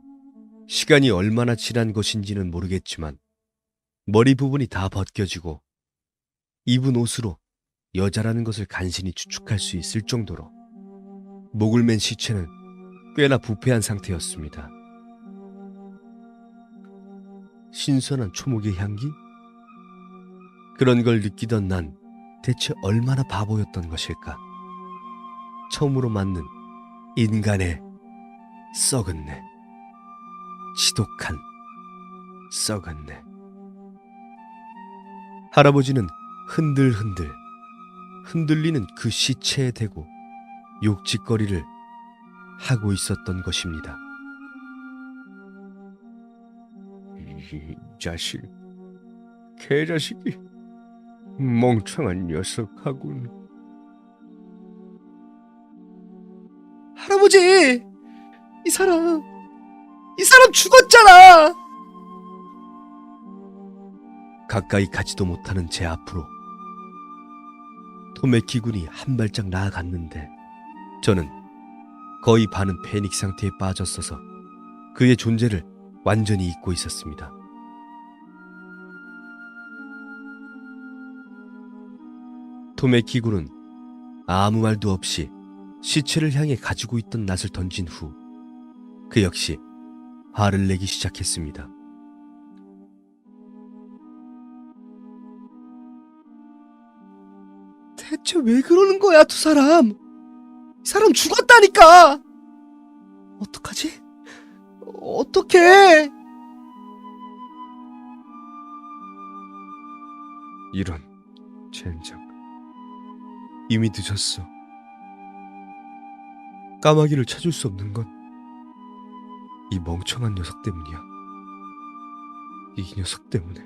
시간이 얼마나 지난 것인지는 모르겠지만 머리 부분이 다 벗겨지고 입은 옷으로 여자라는 것을 간신히 추측할 수 있을 정도로 목을 맨 시체는 꽤나 부패한 상태였습니다. 신선한 초목의 향기? 그런 걸 느끼던 난 대체 얼마나 바보였던 것일까? 처음으로 맞는 인간의 썩은 내, 지독한 썩은 내. 할아버지는 흔들흔들 흔들리는 그 시체에 대고 욕짓거리를 하고 있었던 것입니다. 이 자식, 개자식이 멍청한 녀석하군. 할아버지! 이 사람 죽었잖아! 가까이 가지도 못하는 제 앞으로 토메키군이 한 발짝 나아갔는데 저는 거의 반은 패닉 상태에 빠졌어서 그의 존재를 완전히 잊고 있었습니다. 토메키군은 아무 말도 없이 시체를 향해 가지고 있던 낫을 던진 후 그 역시 화를 내기 시작했습니다. 대체 왜 그러는 거야, 두 사람? 이 사람 죽었다니까! 어떡하지? 어떡해! 이런, 젠장. 이미 늦었어. 까마귀를 찾을 수 없는 건 이 멍청한 녀석 때문이야. 이 녀석 때문에.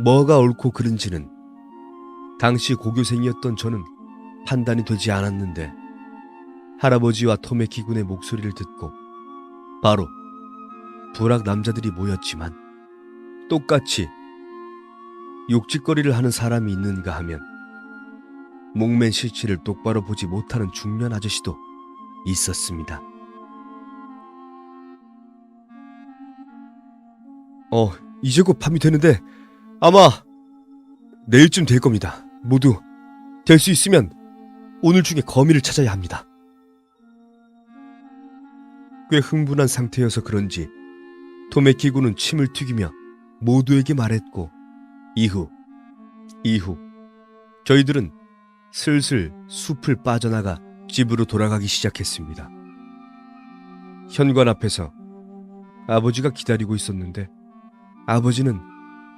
뭐가 옳고 그른지는 당시 고교생이었던 저는 판단이 되지 않았는데 할아버지와 토메키군의 목소리를 듣고 바로 부락 남자들이 모였지만 똑같이 욕짓거리를 하는 사람이 있는가 하면 목맨 실체를 똑바로 보지 못하는 중년 아저씨도 있었습니다. 이제 곧 밤이 되는데 아마 내일쯤 될 겁니다. 모두 될 수 있으면 오늘 중에 거미를 찾아야 합니다. 꽤 흥분한 상태여서 그런지 토메키군은 침을 튀기며 모두에게 말했고 이후 저희들은 슬슬 숲을 빠져나가 집으로 돌아가기 시작했습니다. 현관 앞에서 아버지가 기다리고 있었는데 아버지는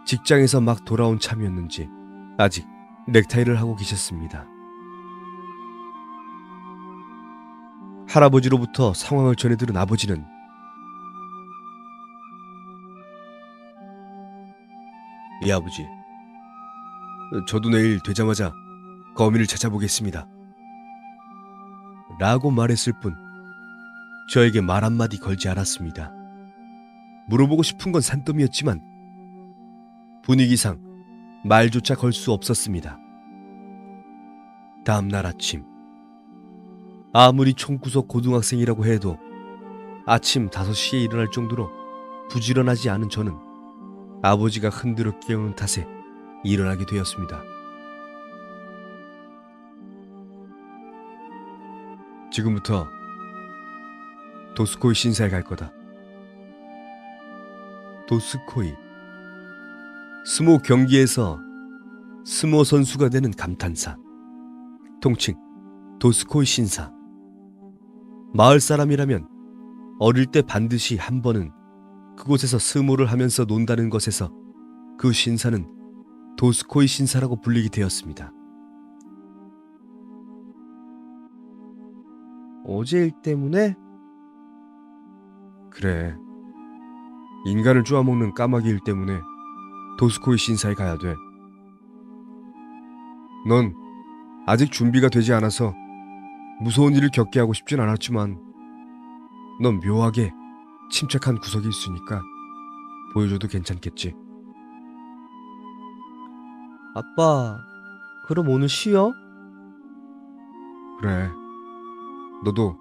직장에서 막 돌아온 참이었는지 아직 넥타이를 하고 계셨습니다. 할아버지로부터 상황을 전해들은 아버지는 예 아버지, 저도 내일 되자마자 거미를 찾아보겠습니다. 라고 말했을 뿐 저에게 말 한마디 걸지 않았습니다. 물어보고 싶은 건 산더미였지만 분위기상 말조차 걸 수 없었습니다. 다음날 아침, 아무리 총구석 고등학생이라고 해도 아침 5시에 일어날 정도로 부지런하지 않은 저는 아버지가 흔들어 깨우는 탓에 일어나게 되었습니다. 지금부터 도스코이 신사에 갈 거다. 도스코이, 스모 경기에서 스모 선수가 되는 감탄사, 통칭 도스코이 신사. 마을 사람이라면 어릴 때 반드시 한 번은 그곳에서 스모를 하면서 논다는 것에서 그 신사는 도스코이 신사라고 불리게 되었습니다. 어제 일 때문에? 그래. 인간을 쪼아먹는 까마귀 일 때문에 도스코이 신사에 가야 돼. 넌 아직 준비가 되지 않아서 무서운 일을 겪게 하고 싶진 않았지만 넌 묘하게 침착한 구석이 있으니까 보여줘도 괜찮겠지. 아빠, 그럼 오늘 쉬어? 그래. 너도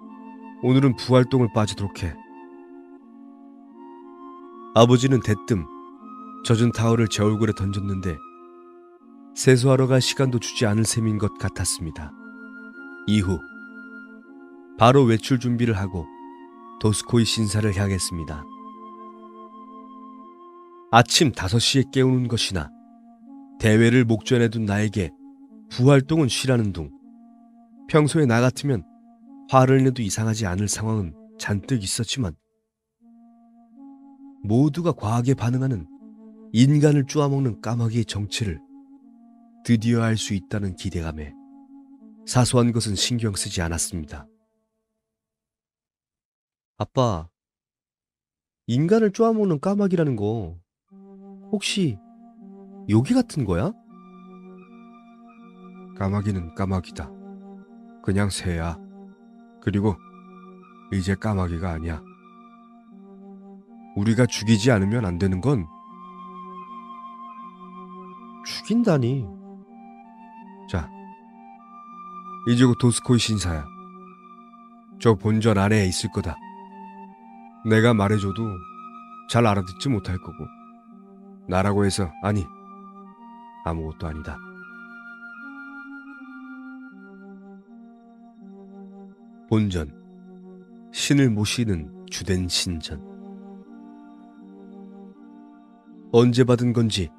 오늘은 부활동을 빠지도록 해. 아버지는 대뜸 젖은 타월을 제 얼굴에 던졌는데 세수하러 갈 시간도 주지 않을 셈인 것 같았습니다. 이후 바로 외출 준비를 하고 도스코이 신사를 향했습니다. 아침 5시에 깨우는 것이나 대회를 목전에 둔 나에게 부활동은 쉬라는 둥. 평소에 나 같으면 화를 내도 이상하지 않을 상황은 잔뜩 있었지만 모두가 과하게 반응하는 인간을 쪼아먹는 까마귀의 정체를 드디어 알 수 있다는 기대감에 사소한 것은 신경 쓰지 않았습니다. 아빠, 인간을 쪼아먹는 까마귀라는 거 혹시 요기 같은 거야? 까마귀는 까마귀다. 그냥 새야. 그리고 이제 까마귀가 아니야. 우리가 죽이지 않으면 안 되는 건 죽인다니. 자, 이제 곧 도스코이 신사야. 저 본전 안에 있을 거다. 내가 말해줘도 잘 알아듣지 못할 거고 나라고 해서 아니, 아무것도 아니다. 본전, 신을 모시는 주된 신전. 언제 받은 건지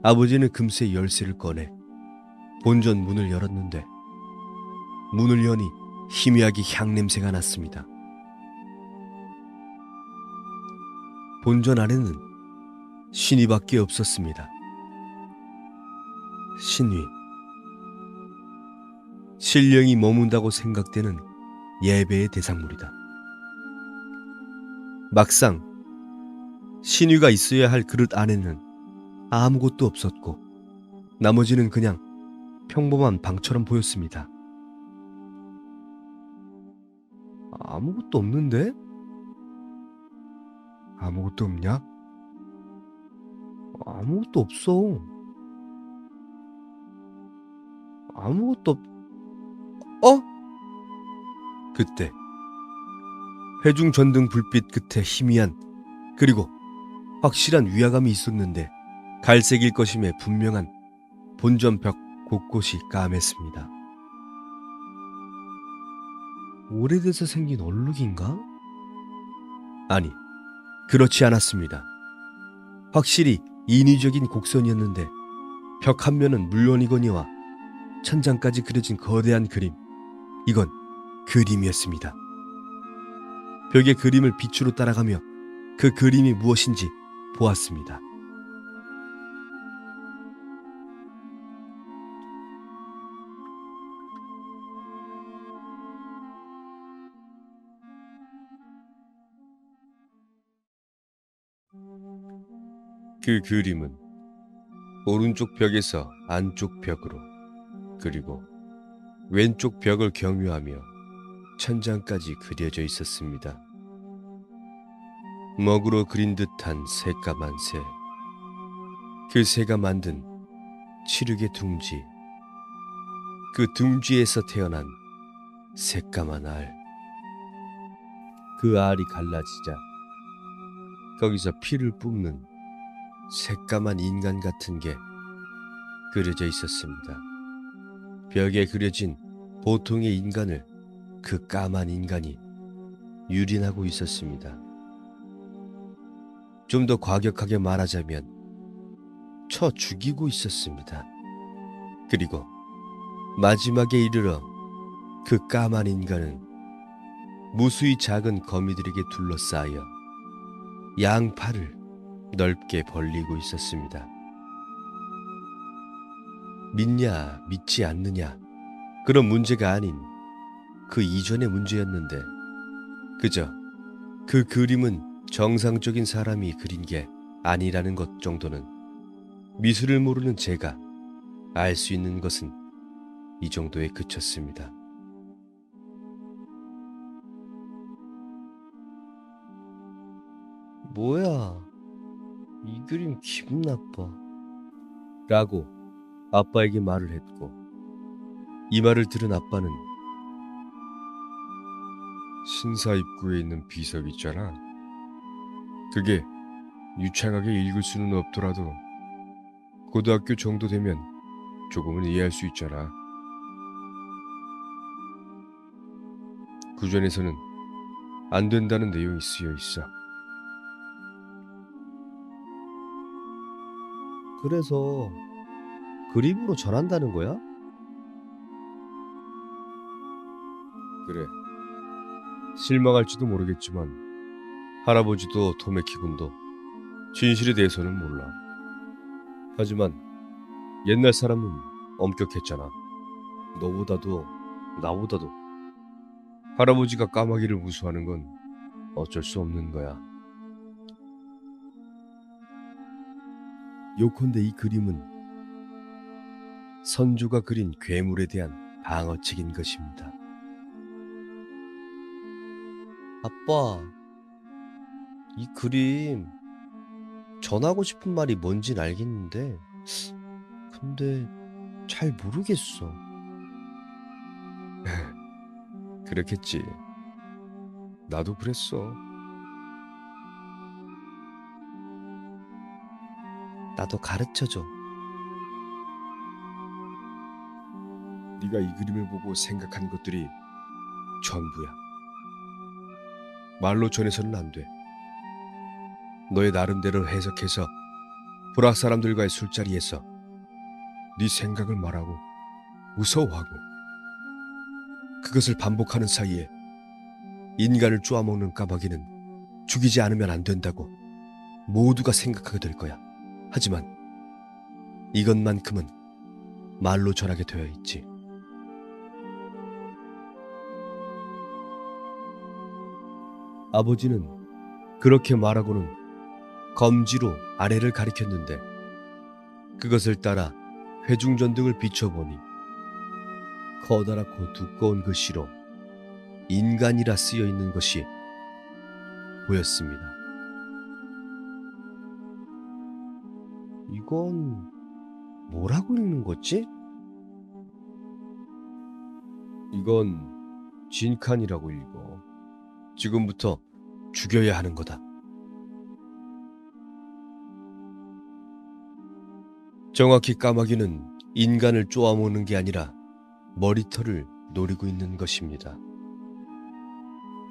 아버지는 금세 열쇠를 꺼내 본전 문을 열었는데 문을 여니 희미하게 향냄새가 났습니다. 본전 안에는 신위밖에 없었습니다. 신위. 신령이 머문다고 생각되는 예배의 대상물이다. 막상 신위가 있어야 할 그릇 안에는 아무것도 없었고 나머지는 그냥 평범한 방처럼 보였습니다. 아무것도 없는데? 아무것도 없냐? 아무것도 없어. 아무것도 어? 그때 회중 전등 불빛 끝에 희미한 그리고 확실한 위화감이 있었는데 갈색일 것임에 분명한 본전 벽 곳곳이 까맸습니다. 오래돼서 생긴 얼룩인가? 아니, 그렇지 않았습니다. 확실히 인위적인 곡선이었는데 벽 한 면은 물론이거니와 천장까지 그려진 거대한 그림. 이건 그림이었습니다. 벽의 그림을 빛으로 따라가며 그 그림이 무엇인지 보았습니다. 그 그림은 오른쪽 벽에서 안쪽 벽으로 그리고 왼쪽 벽을 경유하며 천장까지 그려져 있었습니다. 먹으로 그린 듯한 새까만 새. 그 새가 만든 칠흑의 둥지. 그 둥지에서 태어난 새까만 알. 그 알이 갈라지자 거기서 피를 뿜는 새까만 인간 같은 게 그려져 있었습니다. 벽에 그려진 보통의 인간을 그 까만 인간이 유린하고 있었습니다. 좀 더 과격하게 말하자면 쳐 죽이고 있었습니다. 그리고 마지막에 이르러 그 까만 인간은 무수히 작은 거미들에게 둘러싸여 양팔을 넓게 벌리고 있었습니다. 믿냐, 믿지 않느냐, 그런 문제가 아닌 그 이전의 문제였는데, 그저 그 그림은 정상적인 사람이 그린 게 아니라는 것 정도는 미술을 모르는 제가 알 수 있는 것은 이 정도에 그쳤습니다. 뭐야, 이 그림 기분 나빠. 라고 아빠에게 말을 했고, 이 말을 들은 아빠는 신사 입구에 있는 비석 있잖아. 그게 유창하게 읽을 수는 없더라도 고등학교 정도 되면 조금은 이해할 수 있잖아. 구전에서는 안 된다는 내용이 쓰여 있어. 그래서 그림으로 전한다는 거야? 그래. 실망할지도 모르겠지만 할아버지도 토메키 군도 진실에 대해서는 몰라. 하지만 옛날 사람은 엄격했잖아. 너보다도 나보다도. 할아버지가 까마귀를 무서워하는 건 어쩔 수 없는 거야. 요컨대 이 그림은 선조가 그린 괴물에 대한 방어책인 것입니다. 아빠, 이 그림 전하고 싶은 말이 뭔진 알겠는데, 근데 잘 모르겠어. 그렇겠지. 나도 그랬어. 나도 가르쳐줘. 네가 이 그림을 보고 생각한 것들이 전부야. 말로 전해서는 안 돼. 너의 나름대로 해석해서 불악 사람들과의 술자리에서 네 생각을 말하고 무서워하고 그것을 반복하는 사이에 인간을 쪼아먹는 까마귀는 죽이지 않으면 안 된다고 모두가 생각하게 될 거야. 하지만 이것만큼은 말로 전하게 되어 있지. 아버지는 그렇게 말하고는 검지로 아래를 가리켰는데, 그것을 따라 회중전등을 비춰보니 커다랗고 두꺼운 글씨로 인간이라 쓰여 있는 것이 보였습니다. 이건 뭐라고 읽는 거지? 이건 진칸이라고 읽어. 지금부터 죽여야 하는 거다. 정확히 까마귀는 인간을 쪼아먹는 게 아니라 머리털을 노리고 있는 것입니다.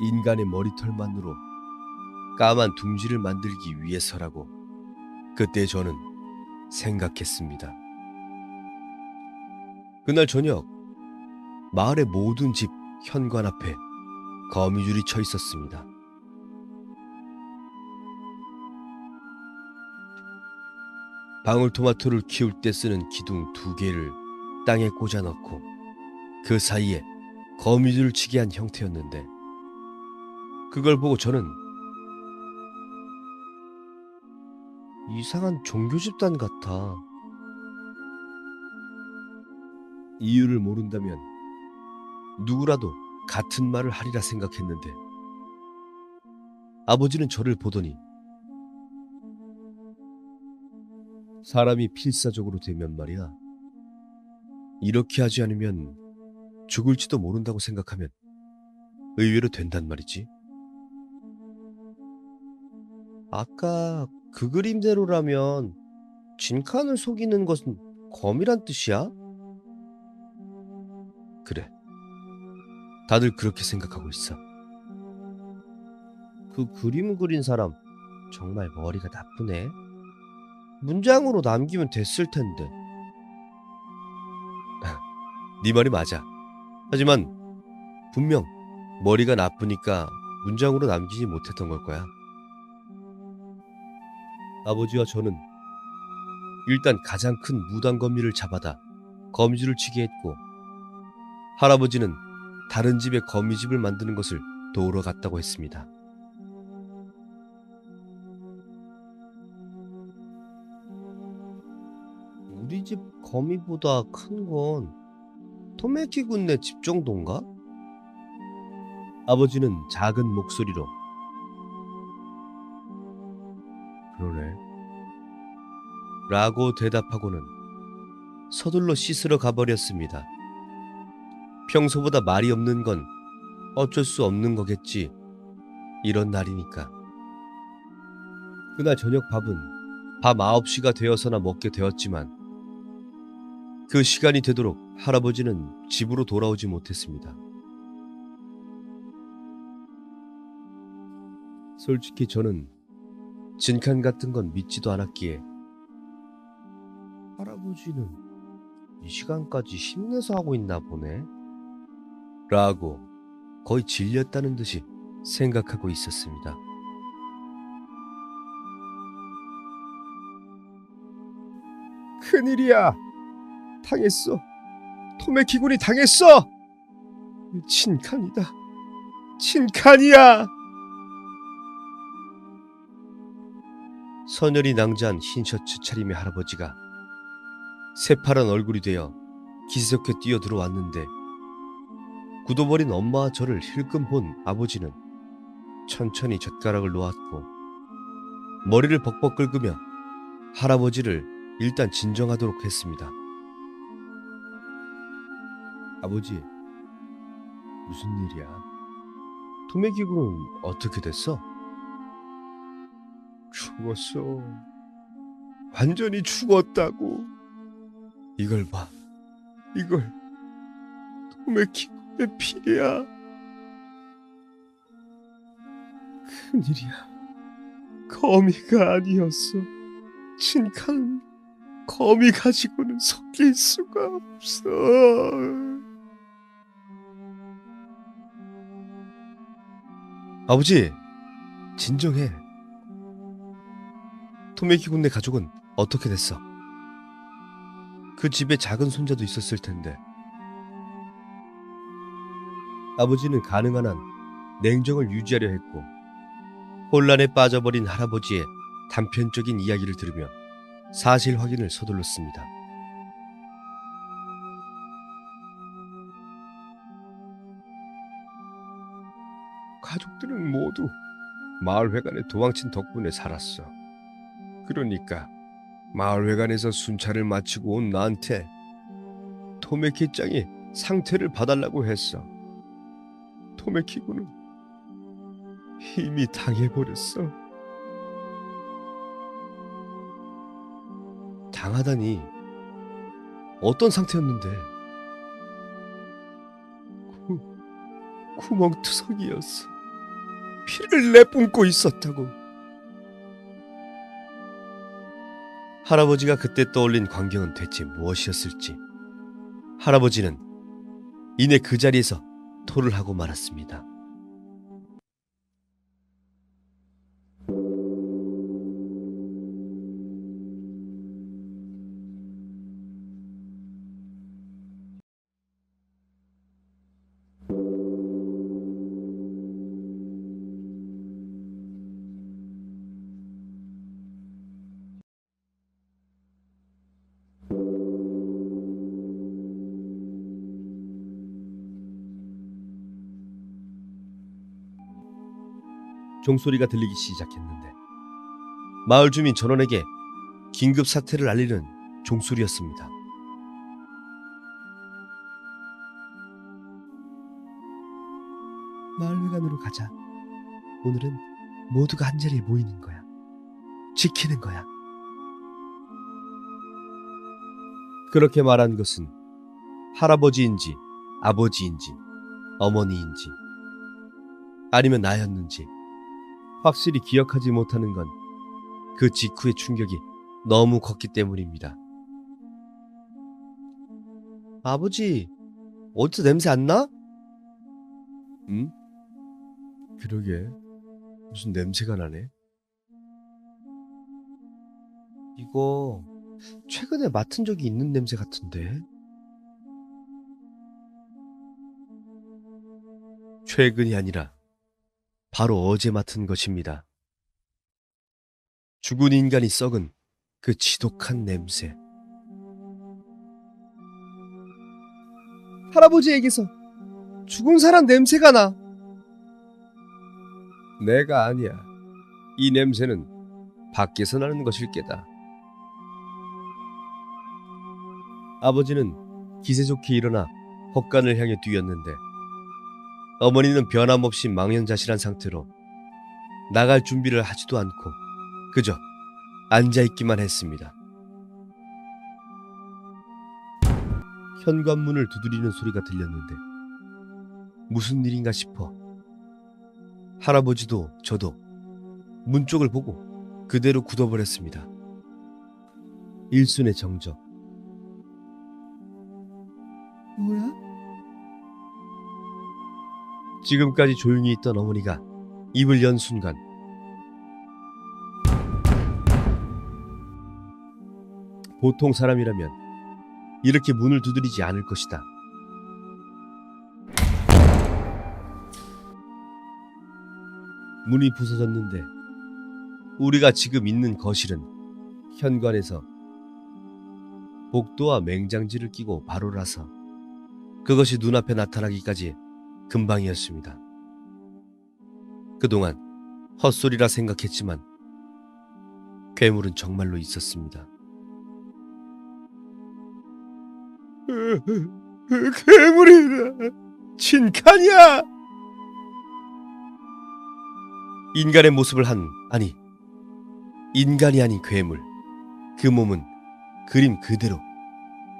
인간의 머리털만으로 까만 둥지를 만들기 위해서라고 그때 저는 생각했습니다. 그날 저녁, 마을의 모든 집 현관 앞에 거미줄이 쳐 있었습니다. 방울토마토를 키울 때 쓰는 기둥 2개를 땅에 꽂아 넣고 그 사이에 거미줄을 치게 한 형태였는데, 그걸 보고 저는 이상한 종교 집단 같아. 이유를 모른다면 누구라도 같은 말을 하리라 생각했는데, 아버지는 저를 보더니 사람이 필사적으로 되면 말이야, 이렇게 하지 않으면 죽을지도 모른다고 생각하면 의외로 된단 말이지. 아까 그 그림대로라면 진칸을 속이는 것은 검이란 뜻이야? 그래, 다들 그렇게 생각하고 있어. 그 그림 그린 사람 정말 머리가 나쁘네. 문장으로 남기면 됐을 텐데. 네 말이 맞아. 하지만 분명 머리가 나쁘니까 문장으로 남기지 못했던 걸 거야. 아버지와 저는 일단 가장 큰 무당 거미를 잡아다 거미줄을 치게 했고, 할아버지는 다른 집에 거미집을 만드는 것을 도우러 갔다고 했습니다. 우리 집 거미보다 큰 건 토메키 군네 집 정도인가? 아버지는 작은 목소리로 그러네. 라고 대답하고는 서둘러 씻으러 가버렸습니다. 평소보다 말이 없는 건 어쩔 수 없는 거겠지. 이런 날이니까. 그날 저녁 밥은 밤 9시가 되어서나 먹게 되었지만 그 시간이 되도록 할아버지는 집으로 돌아오지 못했습니다. 솔직히 저는 진칸 같은 건 믿지도 않았기에 할아버지는 이 시간까지 힘내서 하고 있나 보네? 라고 거의 질렸다는 듯이 생각하고 있었습니다. 큰일이야. 당했어. 토메키군이 당했어. 친칸이다. 친칸이야. 서늘이 낭자한 흰 셔츠 차림의 할아버지가 새파란 얼굴이 되어 기세좋게 뛰어 들어왔는데, 굳어버린 엄마와 저를 힐끔 본 아버지는 천천히 젓가락을 놓았고 머리를 벅벅 긁으며 할아버지를 일단 진정하도록 했습니다. 아버지, 무슨 일이야? 토메기군은 어떻게 됐어? 죽었어. 완전히 죽었다고. 이걸 봐. 이걸 토메키군의 피야. 큰일이야. 거미가 아니었어. 친칸 거미 가지고는 섞일 수가 없어. 아버지, 진정해. 토메키 군네 가족은 어떻게 됐어? 그 집에 작은 손자도 있었을 텐데. 아버지는 가능한 한 냉정을 유지하려 했고, 혼란에 빠져버린 할아버지의 단편적인 이야기를 들으며 사실 확인을 서둘렀습니다. 가족들은 모두 마을회관에 도망친 덕분에 살았어. 그러니까 마을회관에서 순찰을 마치고 온 나한테 토메키짱이 상태를 봐달라고 했어. 토메키군은 이미 당해버렸어. 당하다니, 어떤 상태였는데? 구멍투성이었어. 피를 내뿜고 있었다고. 할아버지가 그때 떠올린 광경은 대체 무엇이었을지 할아버지는 이내 그 자리에서 토를 하고 말았습니다. 종소리가 들리기 시작했는데 마을 주민 전원에게 긴급 사태를 알리는 종소리였습니다. 마을회관으로 가자. 오늘은 모두가 한자리에 모이는 거야. 지키는 거야. 그렇게 말한 것은 할아버지인지 아버지인지 어머니인지 아니면 나였는지 확실히 기억하지 못하는 건 그 직후의 충격이 너무 컸기 때문입니다. 아버지, 어디서 냄새 안 나? 응? 그러게. 무슨 냄새가 나네. 이거 최근에 맡은 적이 있는 냄새 같은데? 최근이 아니라 바로 어제 맡은 것입니다. 죽은 인간이 썩은 그 지독한 냄새. 할아버지에게서 죽은 사람 냄새가 나. 내가 아니야. 이 냄새는 밖에서 나는 것일 게다. 아버지는 기세 좋게 일어나 헛간을 향해 뛰었는데 어머니는 변함없이 망연자실한 상태로 나갈 준비를 하지도 않고 그저 앉아있기만 했습니다. 현관문을 두드리는 소리가 들렸는데 무슨 일인가 싶어 할아버지도 저도 문 쪽을 보고 그대로 굳어버렸습니다. 일순의 정적. 뭐야? 지금까지 조용히 있던 어머니가 입을 연 순간 보통 사람이라면 이렇게 문을 두드리지 않을 것이다. 문이 부서졌는데 우리가 지금 있는 거실은 현관에서 복도와 맹장지를 끼고 바로라서 그것이 눈앞에 나타나기까지 금방이었습니다. 그동안 헛소리라 생각했지만 괴물은 정말로 있었습니다. 괴물이다. 진칸이야. 인간의 모습을 아니 인간이 아닌 괴물. 그 몸은 그림 그대로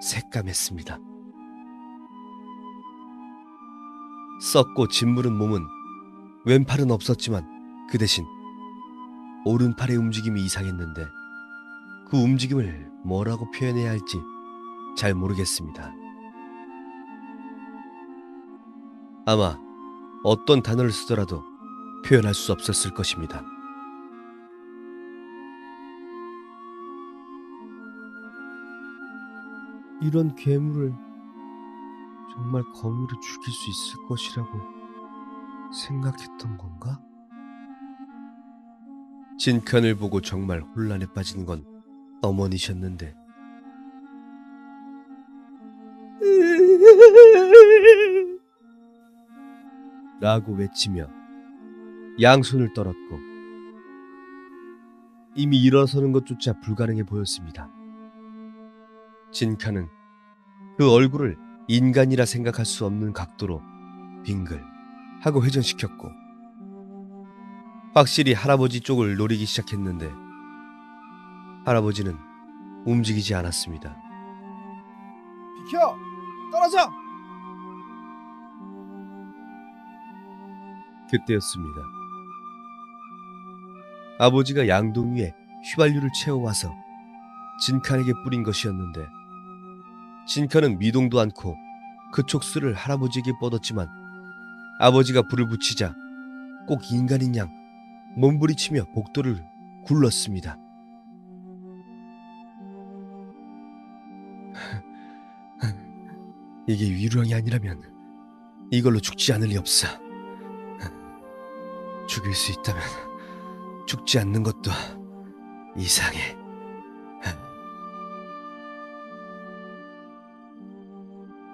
새까맸습니다. 썩고 짓무른 몸은 왼팔은 없었지만 그 대신 오른팔의 움직임이 이상했는데 그 움직임을 뭐라고 표현해야 할지 잘 모르겠습니다. 아마 어떤 단어를 쓰더라도 표현할 수 없었을 것입니다. 이런 괴물을 정말 거미로 죽일 수 있을 것이라고 생각했던 건가? 진칸을 보고 정말 혼란에 빠진 건 어머니셨는데 라고 외치며 양손을 떨었고 이미 일어서는 것조차 불가능해 보였습니다. 진칸은 그 얼굴을 인간이라 생각할 수 없는 각도로 빙글 하고 회전시켰고 확실히 할아버지 쪽을 노리기 시작했는데 할아버지는 움직이지 않았습니다. 비켜! 떨어져! 그때였습니다. 아버지가 양동 위에 휘발유를 채워와서 진칸에게 뿌린 것이었는데 진칸은 미동도 않고 그 촉수를 할아버지에게 뻗었지만 아버지가 불을 붙이자 꼭 인간인 양 몸부리치며 복도를 굴렀습니다. 이게 위루형이 아니라면 이걸로 죽지 않을 리 없어. 죽일 수 있다면 죽지 않는 것도 이상해.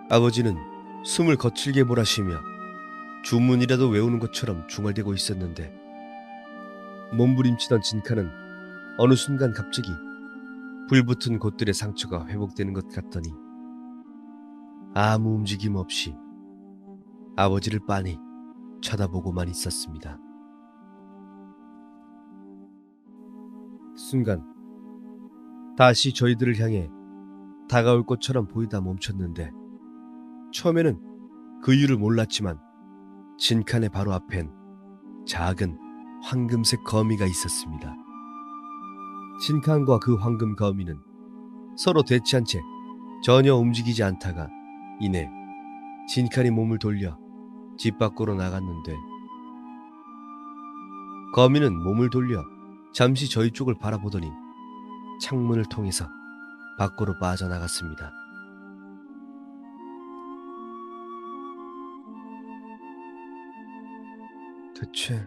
아버지는 숨을 거칠게 몰아쉬며 주문이라도 외우는 것처럼 중얼대고 있었는데 몸부림치던 진칸은 어느 순간 갑자기 불붙은 곳들의 상처가 회복되는 것 같더니 아무 움직임 없이 아버지를 빤히 쳐다보고만 있었습니다. 순간 다시 저희들을 향해 다가올 것처럼 보이다 멈췄는데 처음에는 그 이유를 몰랐지만 진칸의 바로 앞엔 작은 황금색 거미가 있었습니다. 진칸과 그 황금 거미는 서로 대치한 채 전혀 움직이지 않다가 이내 진칸이 몸을 돌려 집 밖으로 나갔는데 거미는 몸을 돌려 잠시 저희 쪽을 바라보더니 창문을 통해서 밖으로 빠져나갔습니다. 대체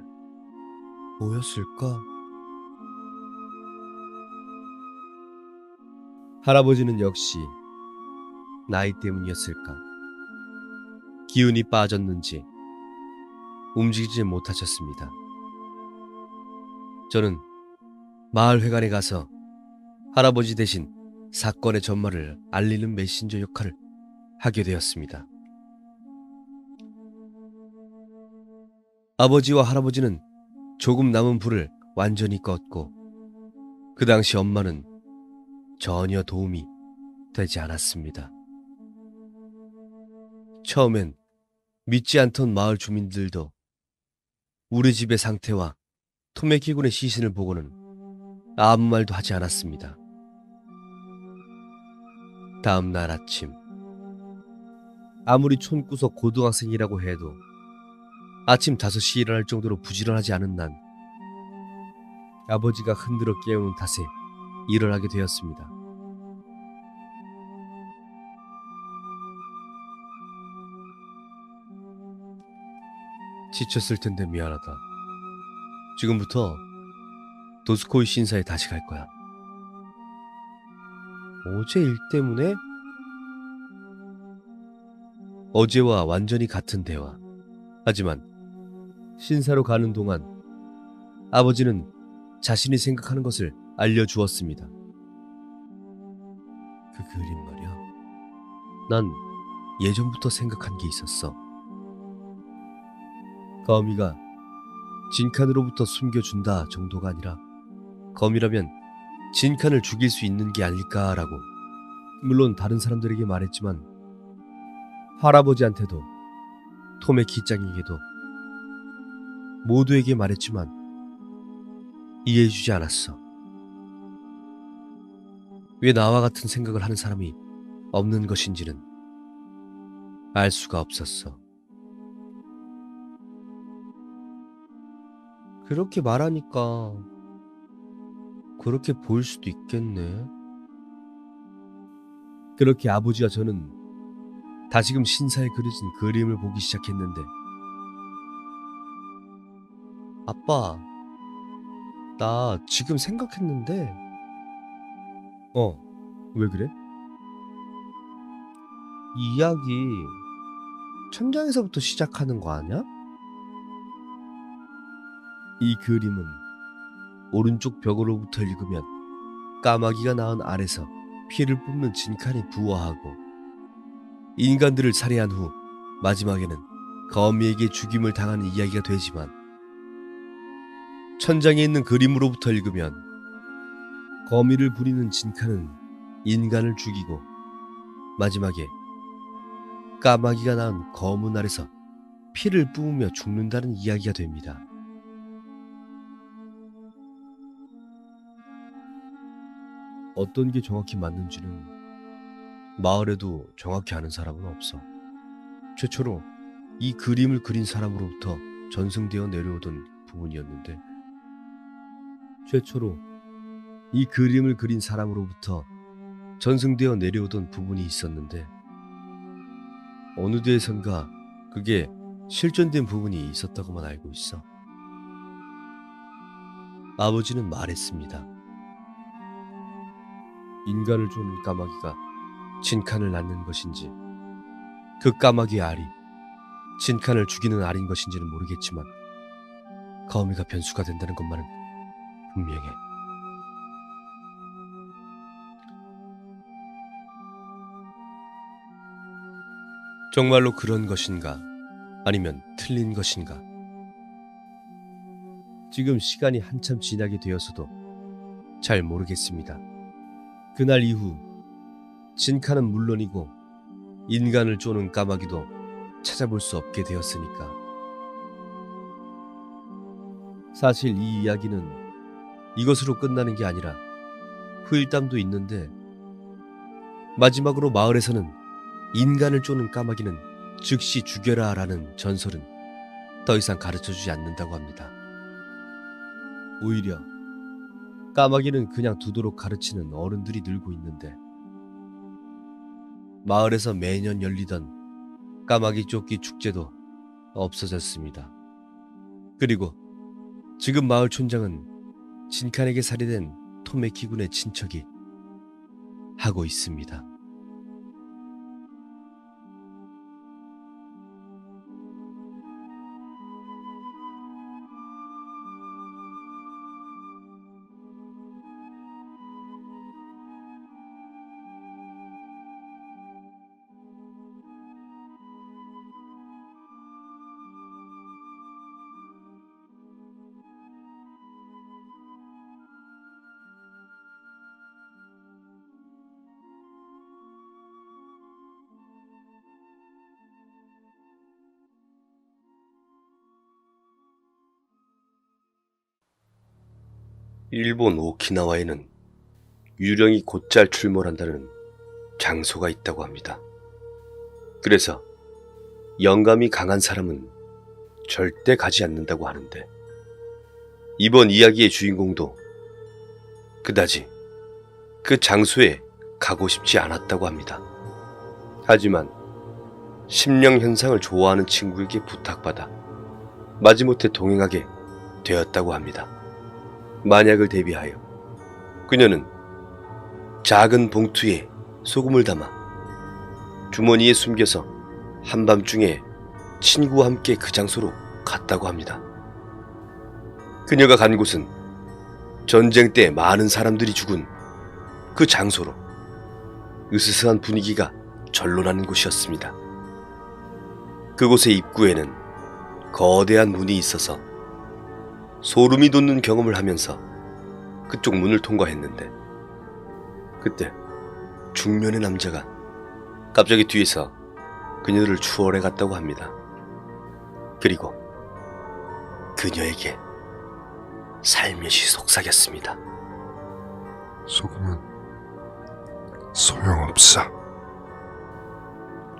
뭐였을까? 할아버지는 역시 나이 때문이었을까? 기운이 빠졌는지 움직이지 못하셨습니다. 저는 마을 회관에 가서 할아버지 대신 사건의 전말을 알리는 메신저 역할을 하게 되었습니다. 아버지와 할아버지는 조금 남은 불을 완전히 껐고 그 당시 엄마는 전혀 도움이 되지 않았습니다. 처음엔 믿지 않던 마을 주민들도 우리 집의 상태와 토메키군의 시신을 보고는 아무 말도 하지 않았습니다. 다음 날 아침, 아무리 촌구석 고등학생이라고 해도 아침 5시에 일어날 정도로 부지런하지 않은 난 아버지가 흔들어 깨우는 탓에 일어나게 되었습니다. 지쳤을 텐데 미안하다. 지금부터 도스코이 신사에 다시 갈 거야. 어제 일 때문에? 어제와 완전히 같은 대화. 하지만 신사로 가는 동안 아버지는 자신이 생각하는 것을 알려주었습니다. 그 그림 말이야. 난 예전부터 생각한 게 있었어. 거미가 진칸으로부터 숨겨준다 정도가 아니라 거미라면 진칸을 죽일 수 있는 게 아닐까라고 물론 다른 사람들에게 말했지만 할아버지한테도 토메키짱에게도 모두에게 말했지만 이해해주지 않았어. 왜 나와 같은 생각을 하는 사람이 없는 것인지는 알 수가 없었어. 그렇게 말하니까 그렇게 보일 수도 있겠네. 그렇게 아버지와 저는 다시금 신사에 그려진 그림을 보기 시작했는데 아빠, 나 지금 생각했는데 왜 그래? 이 이야기 천장에서부터 시작하는 거 아니야? 이 그림은 오른쪽 벽으로부터 읽으면 까마귀가 낳은 알에서 피를 뿜는 진칸이 부화하고 인간들을 살해한 후 마지막에는 거미에게 죽임을 당하는 이야기가 되지만 천장에 있는 그림으로부터 읽으면 거미를 부리는 진칸은 인간을 죽이고 마지막에 까마귀가 낳은 검은 알에서 피를 뿜으며 죽는다는 이야기가 됩니다. 어떤 게 정확히 맞는지는 마을에도 정확히 아는 사람은 없어. 최초로 이 그림을 그린 사람으로부터 전승되어 내려오던 부분이었는데 어느 데에선가 그게 실존된 부분이 있었다고만 알고 있어. 아버지는 말했습니다. 인간을 쫓는 까마귀가 진칸을 낳는 것인지 그 까마귀의 알이 진칸을 죽이는 알인 것인지는 모르겠지만 거미가 변수가 된다는 것만은 분명해. 정말로 그런 것인가 아니면 틀린 것인가? 지금 시간이 한참 지나게 되어서도 잘 모르겠습니다. 그날 이후 진칸은 물론이고 인간을 쫓는 까마귀도 찾아볼 수 없게 되었으니까. 사실 이 이야기는 이것으로 끝나는 게 아니라 후일담도 있는데 마지막으로 마을에서는 인간을 쫓는 까마귀는 즉시 죽여라 라는 전설은 더 이상 가르쳐주지 않는다고 합니다. 오히려 까마귀는 그냥 두도록 가르치는 어른들이 늘고 있는데 마을에서 매년 열리던 까마귀 쫓기 축제도 없어졌습니다. 그리고 지금 마을 촌장은 진칸에게 살해된 토메키 군의 친척이 하고 있습니다. 일본 오키나와에는 유령이 곧잘 출몰한다는 장소가 있다고 합니다. 그래서 영감이 강한 사람은 절대 가지 않는다고 하는데 이번 이야기의 주인공도 그다지 그 장소에 가고 싶지 않았다고 합니다. 하지만 심령 현상을 좋아하는 친구에게 부탁받아 마지못해 동행하게 되었다고 합니다. 만약을 대비하여 그녀는 작은 봉투에 소금을 담아 주머니에 숨겨서 한밤중에 친구와 함께 그 장소로 갔다고 합니다. 그녀가 간 곳은 전쟁 때 많은 사람들이 죽은 그 장소로 으스스한 분위기가 절로 나는 곳이었습니다. 그곳의 입구에는 거대한 문이 있어서 소름이 돋는 경험을 하면서 그쪽 문을 통과했는데 그때 중년의 남자가 갑자기 뒤에서 그녀를 추월해 갔다고 합니다. 그리고 그녀에게 살며시 속삭였습니다. 소금은 소용없어.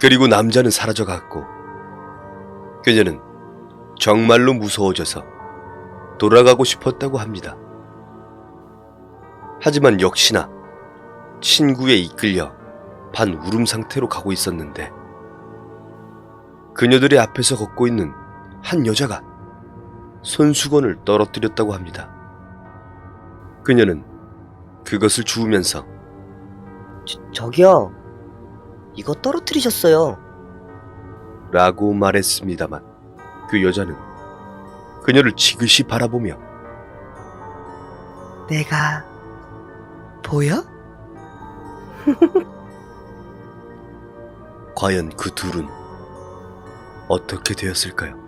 그리고 남자는 사라져갔고 그녀는 정말로 무서워져서 돌아가고 싶었다고 합니다. 하지만 역시나 친구에 이끌려 반울음 상태로 가고 있었는데 그녀들의 앞에서 걷고 있는 한 여자가 손수건을 떨어뜨렸다고 합니다. 그녀는 그것을 주우면서 저기요. 이거 떨어뜨리셨어요. 라고 말했습니다만 그 여자는 그녀를 지그시 바라보며 내가 보여? 과연 그 둘은 어떻게 되었을까요?